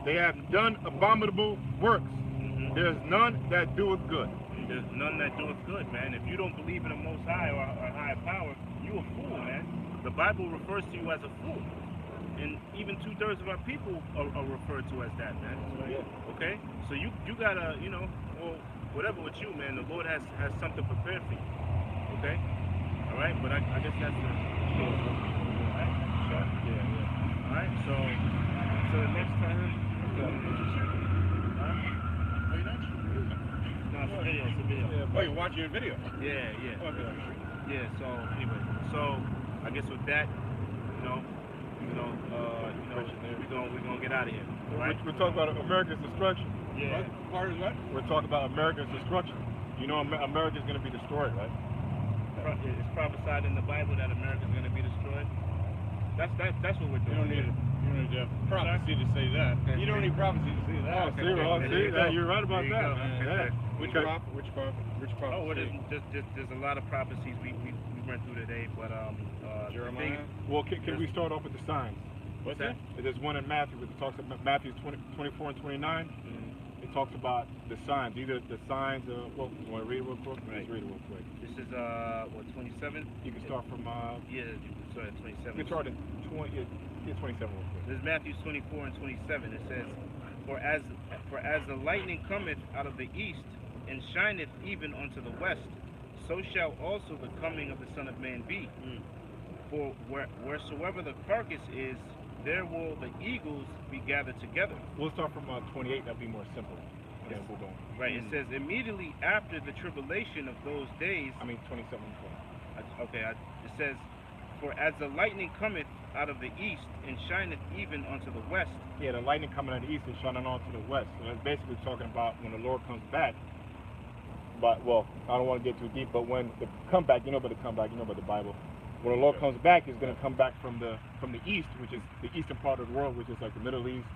[SPEAKER 1] They have done abominable works.
[SPEAKER 3] Mhm.
[SPEAKER 1] There is none that doeth good.
[SPEAKER 3] There's none that doeth good, man. If you don't believe in the Most High or higher power, you a fool, man. The Bible refers to you as a fool. And even 2/3 of our people are referred to as that, man.
[SPEAKER 1] Yeah.
[SPEAKER 3] Okay? So you gotta, you know, well, whatever with you, man, the Lord has something prepared for you. Okay? Alright? But I guess that's the alright? Sure?
[SPEAKER 1] Yeah.
[SPEAKER 3] Alright, so the next time, no, it's a video,
[SPEAKER 1] Oh, you're watching a video?
[SPEAKER 3] Yeah. Yeah, so anyway, I guess with that, we're gonna get out of here. Right?
[SPEAKER 1] We're talking about America's destruction.
[SPEAKER 3] Yeah.
[SPEAKER 1] What part is that? We're talking about America's destruction. You know America's going to be destroyed, right?
[SPEAKER 3] It's prophesied in the Bible that America's gonna be destroyed. That's what we're doing.
[SPEAKER 4] You don't need a prophecy to say that. You don't need prophecy to say that.
[SPEAKER 1] Oh, see, you're right about
[SPEAKER 3] There you
[SPEAKER 1] that,
[SPEAKER 3] go.
[SPEAKER 1] man. Yeah.
[SPEAKER 4] Which prophecy?
[SPEAKER 3] Oh, well, there's a lot of prophecies we went through today, but
[SPEAKER 4] Jeremiah?
[SPEAKER 1] Well, can we start off with the signs?
[SPEAKER 3] What's that?
[SPEAKER 1] There's one in Matthew, which talks about Matthew 24 and 29.
[SPEAKER 3] Mm-hmm.
[SPEAKER 1] It talks about the signs, either the signs of, well, you want to read it real quick?
[SPEAKER 3] Right.
[SPEAKER 1] Let's read it real quick.
[SPEAKER 3] This is 27.
[SPEAKER 1] You can start from,
[SPEAKER 3] Yeah, sorry, 27.
[SPEAKER 1] you can start at 27 real quick.
[SPEAKER 3] This is Matthew 24 and 27. It says, For as the lightning cometh out of the east, and shineth even unto the west, so shall also the coming of the Son of Man be. For wheresoever the carcass is, there will the eagles be gathered together.
[SPEAKER 1] We'll start from 28, that'll be more simple.
[SPEAKER 3] Yes.
[SPEAKER 1] Yeah, we're going.
[SPEAKER 3] Right, it says, immediately after the tribulation of those days,
[SPEAKER 1] 27 and 20.
[SPEAKER 3] it says, For as the lightning cometh out of the east, and shineth even unto the west.
[SPEAKER 1] Yeah, the lightning coming out of the east and shining on to the west. So that's basically talking about when the Lord comes back. But, well, I don't want to get too deep, but when the comeback, you know about the comeback, you know about the Bible. When the Lord comes back, he's going to come back from the east, which is the eastern part of the world, which is like the Middle East,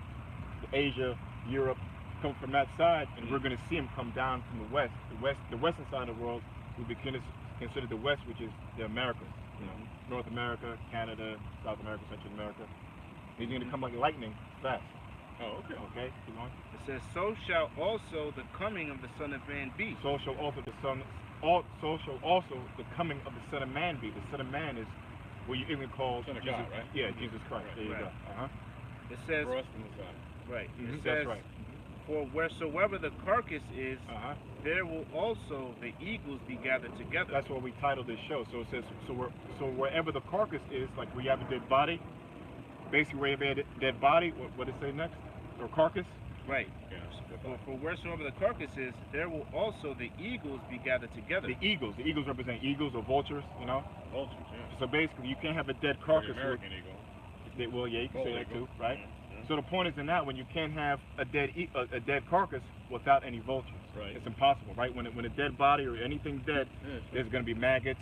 [SPEAKER 1] Asia, Europe, come from that side, and we're going to see him come down from the west. The western side of the world will be considered the west, which is the Americas. You know, North America, Canada, South America, Central America. He's going to come like lightning, fast.
[SPEAKER 4] Oh, okay.
[SPEAKER 1] Okay, keep going.
[SPEAKER 3] It says, So shall also the coming of the Son of Man be.
[SPEAKER 1] So shall also the coming of the Son of Man be. The Son of Man is what you even call
[SPEAKER 4] Son of
[SPEAKER 1] Jesus,
[SPEAKER 4] God, right?
[SPEAKER 1] Yeah, Jesus Christ. There you
[SPEAKER 3] Right.
[SPEAKER 1] go.
[SPEAKER 3] It says,
[SPEAKER 4] For us the Messiah.
[SPEAKER 3] right. It
[SPEAKER 1] That's
[SPEAKER 3] says,
[SPEAKER 1] right.
[SPEAKER 3] For wheresoever the carcass is, there will also the eagles be gathered together.
[SPEAKER 1] That's what we titled this show. So it says, so wherever the carcass is, like where you have a dead body, basically where you have a dead body, what does it say next? Or carcass?
[SPEAKER 3] Right.
[SPEAKER 4] Yeah.
[SPEAKER 3] For wheresoever the carcass is, there will also the eagles be gathered together.
[SPEAKER 1] The eagles represent eagles or vultures, you know?
[SPEAKER 4] Vultures, yeah.
[SPEAKER 1] So basically, you can't have a dead
[SPEAKER 4] The
[SPEAKER 1] carcass.
[SPEAKER 4] American eagle.
[SPEAKER 1] Well, yeah, you can say that
[SPEAKER 4] Eagle.
[SPEAKER 1] too, right?
[SPEAKER 4] Yeah.
[SPEAKER 1] So the point is in that when you can't have a dead carcass without any vultures.
[SPEAKER 4] Right.
[SPEAKER 1] It's impossible, right? When a dead body or anything dead,
[SPEAKER 4] Yeah,
[SPEAKER 1] there's going to be maggots,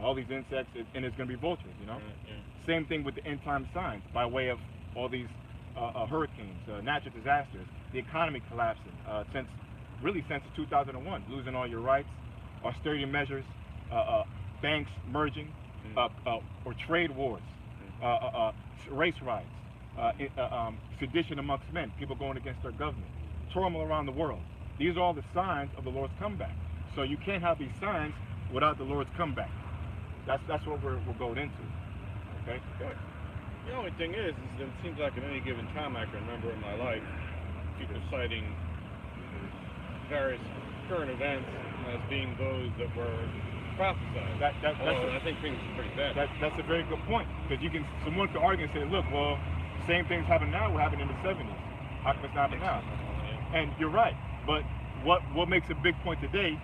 [SPEAKER 1] all these insects, and there's going to be vultures, you know?
[SPEAKER 4] Yeah.
[SPEAKER 1] Same thing with the end time signs by way of all these hurricanes, natural disasters, the economy collapsing, since 2001, losing all your rights, austerity measures, banks merging, or trade wars, race riots, sedition amongst men, people going against their government, turmoil around the world. These are all the signs of the Lord's comeback. So you can't have these signs without the Lord's comeback. That's what we're going into. Okay.
[SPEAKER 4] The only thing is that it seems like at any given time I can remember in my life, people citing various current events as being those that were prophesied. I think things are pretty bad.
[SPEAKER 1] That's a very good point, because someone could argue and say, look, well, same things happen now what happened in the 70s. How come it's not happening now? And you're right, but what makes a big point today?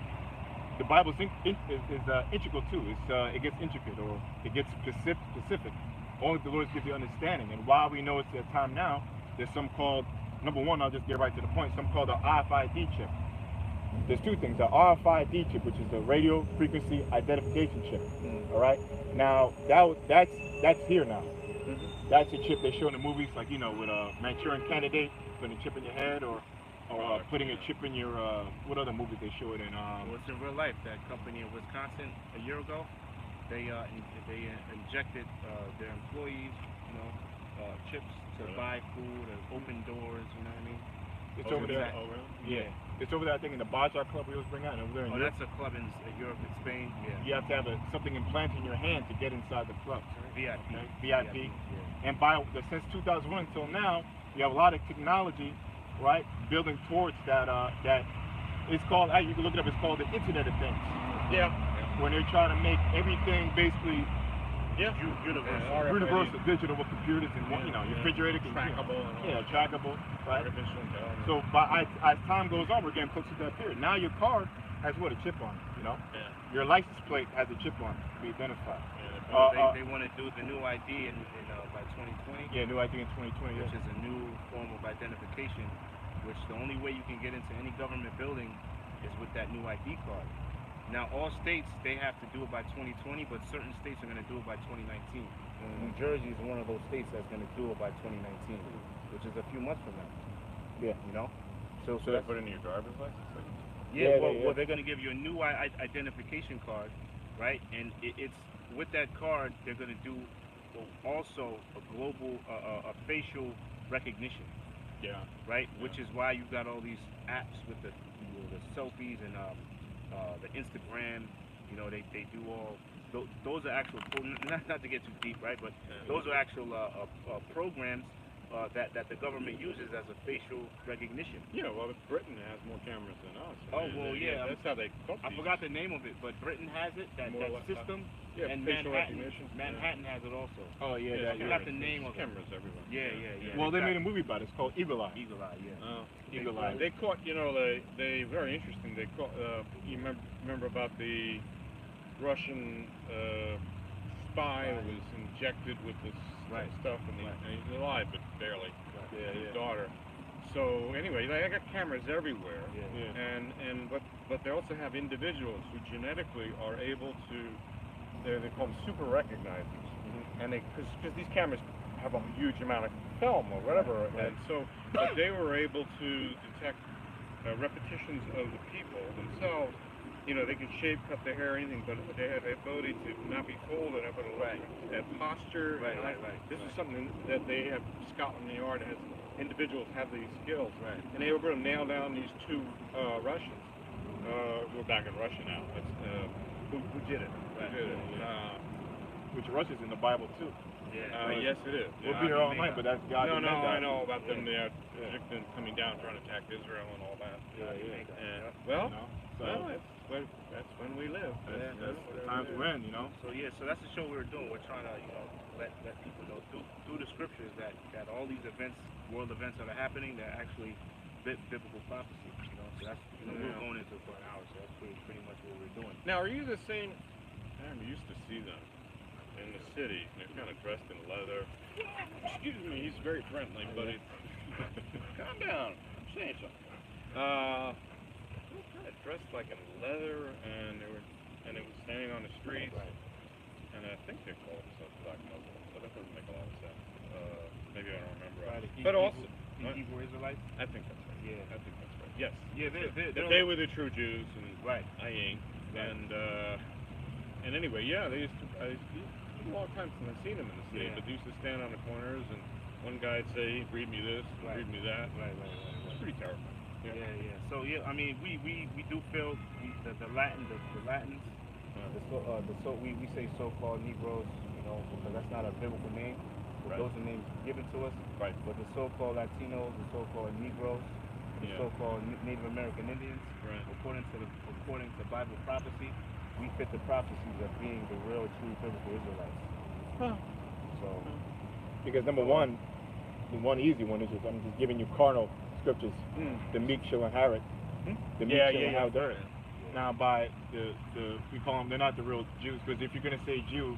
[SPEAKER 1] The Bible is integral too. It gets intricate, or it gets specific. Only the Lord gives you understanding. And while we know it's their time now, there's some called, number one, I'll just get right to the point, some called the RFID chip. There's two things, the RFID chip, which is the radio frequency identification chip. All right. Now that's here now. That's a chip they show in the movies, like with a Manchurian Candidate, putting a chip in your head, or putting a chip in your what other movies they show it in?
[SPEAKER 3] Well, it's in real life. That company in Wisconsin a year ago, they injected their employees, chips to buy food and open doors. You know what I mean?
[SPEAKER 1] It's over there. Yeah. It's over there, I think, in the Bazaar Club we always bring out. Over there in
[SPEAKER 3] Europe. That's a club in Europe and Spain. Yeah.
[SPEAKER 1] You have to have something implanted in your hand to get inside the club.
[SPEAKER 3] VIP.
[SPEAKER 1] Okay? VIP. Yeah. And since 2001 until now, you have a lot of technology, right, building towards that. That it's called. You can look it up. It's called the Internet of Things.
[SPEAKER 4] Yeah.
[SPEAKER 1] When they're trying to make everything basically.
[SPEAKER 3] Yeah.
[SPEAKER 1] Universal digital with computers and your refrigerator can
[SPEAKER 4] trackable.
[SPEAKER 1] Trackable. Right.
[SPEAKER 4] Artificial intelligence.
[SPEAKER 1] So as time goes on, we're getting closer to that period. Now your car has a chip on it,
[SPEAKER 4] Yeah.
[SPEAKER 1] Your license plate has a chip on it to be identified.
[SPEAKER 3] They want to do the new ID by 2020.
[SPEAKER 1] Yeah, new ID in 2020.
[SPEAKER 3] Which is a new form of identification, which the only way you can get into any government building is with that new ID card. Now, all states, they have to do it by 2020, but certain states are going to do it by 2019. New Jersey is one of those states that's going to do it by 2019, which is a few months from now.
[SPEAKER 1] Yeah.
[SPEAKER 3] So
[SPEAKER 4] they put in your driver's license?
[SPEAKER 3] Well, they're going to give you a new identification card, right? And it's with that card, they're going to do also a global, a facial recognition.
[SPEAKER 4] Yeah.
[SPEAKER 3] Right? Which is why you've got all these apps with the selfies and the Instagram, they do all, those are actual, not to get too deep, right, but those are actual programs that the government uses as a facial recognition.
[SPEAKER 4] Yeah, well, Britain has more cameras than us.
[SPEAKER 3] Yeah.
[SPEAKER 4] That's how they talk.
[SPEAKER 3] I forgot the name of it, but Britain has it, that system, and Manhattan has it also.
[SPEAKER 1] Oh, yeah.
[SPEAKER 3] I forgot the name of it.
[SPEAKER 4] Cameras everywhere.
[SPEAKER 3] Yeah.
[SPEAKER 1] Well, they made a movie about it. It's called Eagle Eye.
[SPEAKER 3] Eagle Eye, yeah.
[SPEAKER 1] Eagle Eye.
[SPEAKER 4] They caught, they very interesting. They caught, you remember about the Russian spy who was injected with this stuff, and he's alive, but barely. His daughter. So anyway, they got cameras everywhere, but they also have individuals who genetically are able to. They call them super recognizers, and because these cameras have a huge amount of film or whatever, and so but they were able to detect repetitions of the people themselves. They can shave, cut their hair, anything, but they have the ability to not be folded up at a posture. Right. This is something that they have. Scotland Yard has individuals have these skills, and they were able to nail down these two Russians. We're back in Russia now. Who did it?
[SPEAKER 1] Which Russia's in the Bible too.
[SPEAKER 4] Yes, it is.
[SPEAKER 1] We'll be here all night, but that's God.
[SPEAKER 4] No, I know about them. They are coming down, trying to attack Israel and all that. That's when we live.
[SPEAKER 1] That's the times we're in,
[SPEAKER 3] So that's the show we were doing. We're trying to, let people know through the scriptures that all these events, world events that are happening, they're actually biblical prophecy. So that's we're going into for an hour. So that's pretty much what we're doing.
[SPEAKER 4] Now, are you the same? We used to see them in the city. They're kind of dressed in leather. Excuse me, he's very friendly, but calm down. I'm saying something. They were kind of dressed like in leather, and they were standing on the streets. And I think they called themselves Black Muslims, so that doesn't make a lot of sense. Maybe I don't remember. But also,
[SPEAKER 3] Hebrew Israelites.
[SPEAKER 4] I think that's right.
[SPEAKER 3] Yeah,
[SPEAKER 4] I think that's right. Yes.
[SPEAKER 3] Yeah,
[SPEAKER 4] they were the true Jews, and I ain't. And anyway, they used to. It's been a long time since I've seen them in the city, but they used to stand on the corners, and one guy'd say, "Read me this, read me that." It's pretty terrifying.
[SPEAKER 3] Yeah. So I mean, we do feel the Latins, We say so-called Negroes, you know, because that's not a biblical name. But those are names given to us.
[SPEAKER 4] Right.
[SPEAKER 3] But the so-called Latinos, the so-called Negroes, the
[SPEAKER 4] Yeah.
[SPEAKER 3] so-called Native American Indians,
[SPEAKER 4] Right.
[SPEAKER 3] according to Bible prophecy, we fit the prophecies of being the real, true biblical Israelites.
[SPEAKER 4] Huh.
[SPEAKER 3] So,
[SPEAKER 1] Because number one, the one easy one is just I'm just giving you carnal scriptures. The meek shall inherit. The meek shall inherit the earth. Now by the we call them, they're not the real Jews, because if you're gonna say Jew,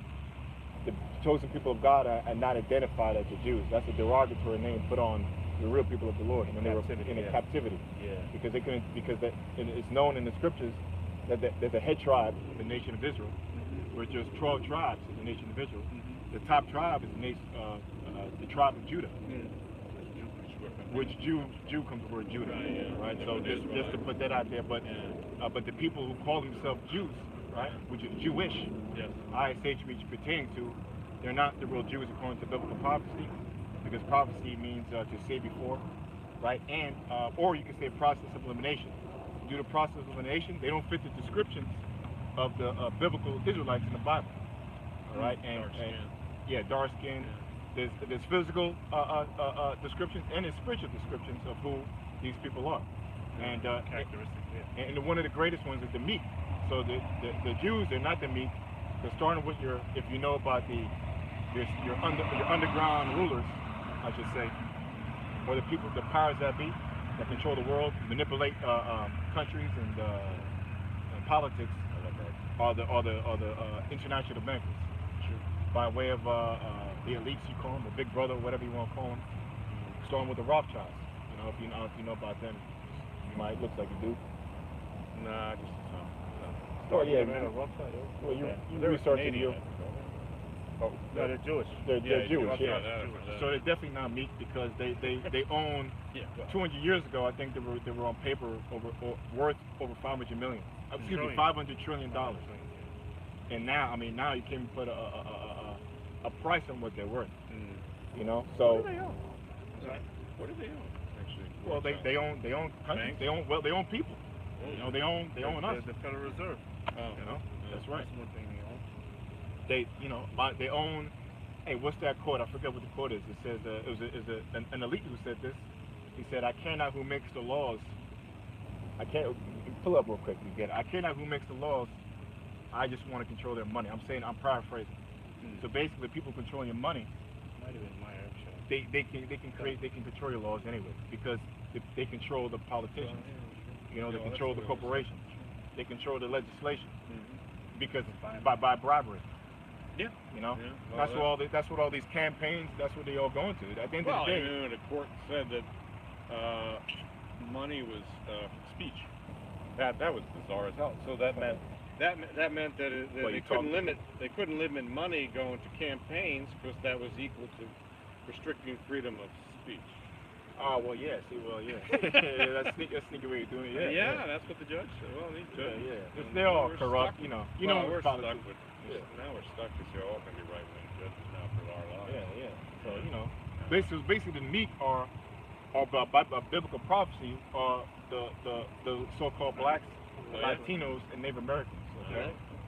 [SPEAKER 1] the chosen people of God are not identified as the Jews. That's a derogatory name put on the real people of the Lord when they were in a captivity.
[SPEAKER 3] yeah.
[SPEAKER 1] Because they couldn't, it's known in the scriptures that the head tribe of the nation of Israel, which is 12 tribes of the nation of Israel. The top tribe is the tribe of Judah, which Jew comes from the word Judah, right? So just to put that out there, but the people who call themselves Jews, right, which is Jewish,
[SPEAKER 4] Yes.
[SPEAKER 1] ISH means pertaining to, they're not the real Jews according to biblical prophecy, because prophecy means to say before, right? And or you can say process of elimination. Due to process of elimination, they don't fit the descriptions of the biblical Israelites in the Bible. All right,
[SPEAKER 4] Dark skin.
[SPEAKER 1] dark skin. There's physical descriptions and there's spiritual descriptions of who these people are, and
[SPEAKER 3] Characteristics, yeah.
[SPEAKER 1] and one of the greatest ones is the meek. So the Jews are not the meek. They're starting with if you know about your underground rulers, I should say, or the people, the powers that be, that control the world, manipulate countries and politics, are the international bankers.
[SPEAKER 4] Sure.
[SPEAKER 1] By way of the elites, you call them, the big brother, whatever you want to call them, starting with the Rothschilds. You know, if you know about them, you might looks like you do.
[SPEAKER 4] Nah, just some.
[SPEAKER 1] Oh yeah,
[SPEAKER 3] Rothschild,
[SPEAKER 1] well you
[SPEAKER 4] They're
[SPEAKER 1] researching
[SPEAKER 4] Canadian,
[SPEAKER 1] you.
[SPEAKER 3] No, they're Jewish.
[SPEAKER 1] They're Jewish,
[SPEAKER 4] yeah.
[SPEAKER 1] yeah. So they're definitely not meek because they own.
[SPEAKER 4] Yeah.
[SPEAKER 1] 200 years ago, I think they were on paper worth over 500 million. Excuse me, 500 trillion dollars. And now you can't put a price on what they're worth. You know, so.
[SPEAKER 4] What do they own? What do they own? Actually.
[SPEAKER 1] Well, they own countries.
[SPEAKER 4] Banks?
[SPEAKER 1] They own people. You know, they own us.
[SPEAKER 3] The Federal Reserve.
[SPEAKER 4] Oh.
[SPEAKER 1] You know, that's right.
[SPEAKER 3] That's one thing they own.
[SPEAKER 1] They own. Hey, what's that quote? I forget what the quote is. It says it was an elite who said this. He said, "I care not who makes the laws. I can't pull up real quick. You get it. I care not who makes the laws. I just want to control their money." I'm paraphrasing. So basically, people controlling your money,
[SPEAKER 3] Might have been my show.
[SPEAKER 1] they can control your laws anyway because they control the politicians. You know, they control the corporations. They control the legislation because by bribery.
[SPEAKER 4] Yeah.
[SPEAKER 1] You know,
[SPEAKER 4] Yeah. Well,
[SPEAKER 1] that's what all these campaigns. That's what they all go into. At the end of the day,
[SPEAKER 4] the court said that money was speech. That was bizarre as hell. So that meant that they couldn't limit money going to campaigns because that was equal to restricting freedom of speech.
[SPEAKER 1] oh well, yeah. That's sneaky way of doing it.
[SPEAKER 4] Yeah, that's what the judge said. Well, these judges.
[SPEAKER 1] Yeah. They're all
[SPEAKER 4] we're
[SPEAKER 1] corrupt.
[SPEAKER 4] stuck.
[SPEAKER 1] You know.
[SPEAKER 4] We're
[SPEAKER 1] politics.
[SPEAKER 4] stuck with. Now we're stuck because they're all going to be right-wing judges now for our lives.
[SPEAKER 1] Yeah. So basically the meek are by biblical prophecy are the so-called blacks, Latinos, and Native Americans. Okay?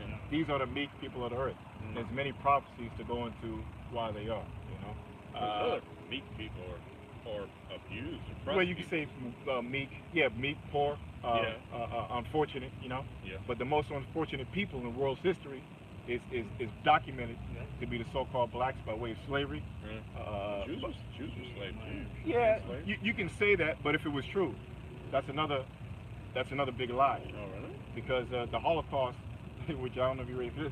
[SPEAKER 4] Okay.
[SPEAKER 1] These are the meek people of the earth. There's many prophecies to go into why they are. You know.
[SPEAKER 4] Other meek people or abused. Or
[SPEAKER 1] Well, you can say meek, meek, poor, unfortunate, you know.
[SPEAKER 4] Yeah.
[SPEAKER 1] But the most unfortunate people in the world's history is documented to be the so-called blacks by way of slavery.
[SPEAKER 4] Jews were slaves too.
[SPEAKER 1] Yeah,
[SPEAKER 4] Slaves?
[SPEAKER 1] you can say that, but if it was true, that's another big lie.
[SPEAKER 4] Oh, really?
[SPEAKER 1] Because the Holocaust, which I don't know if you read this,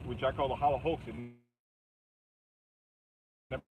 [SPEAKER 1] which I call the Holocaust, it never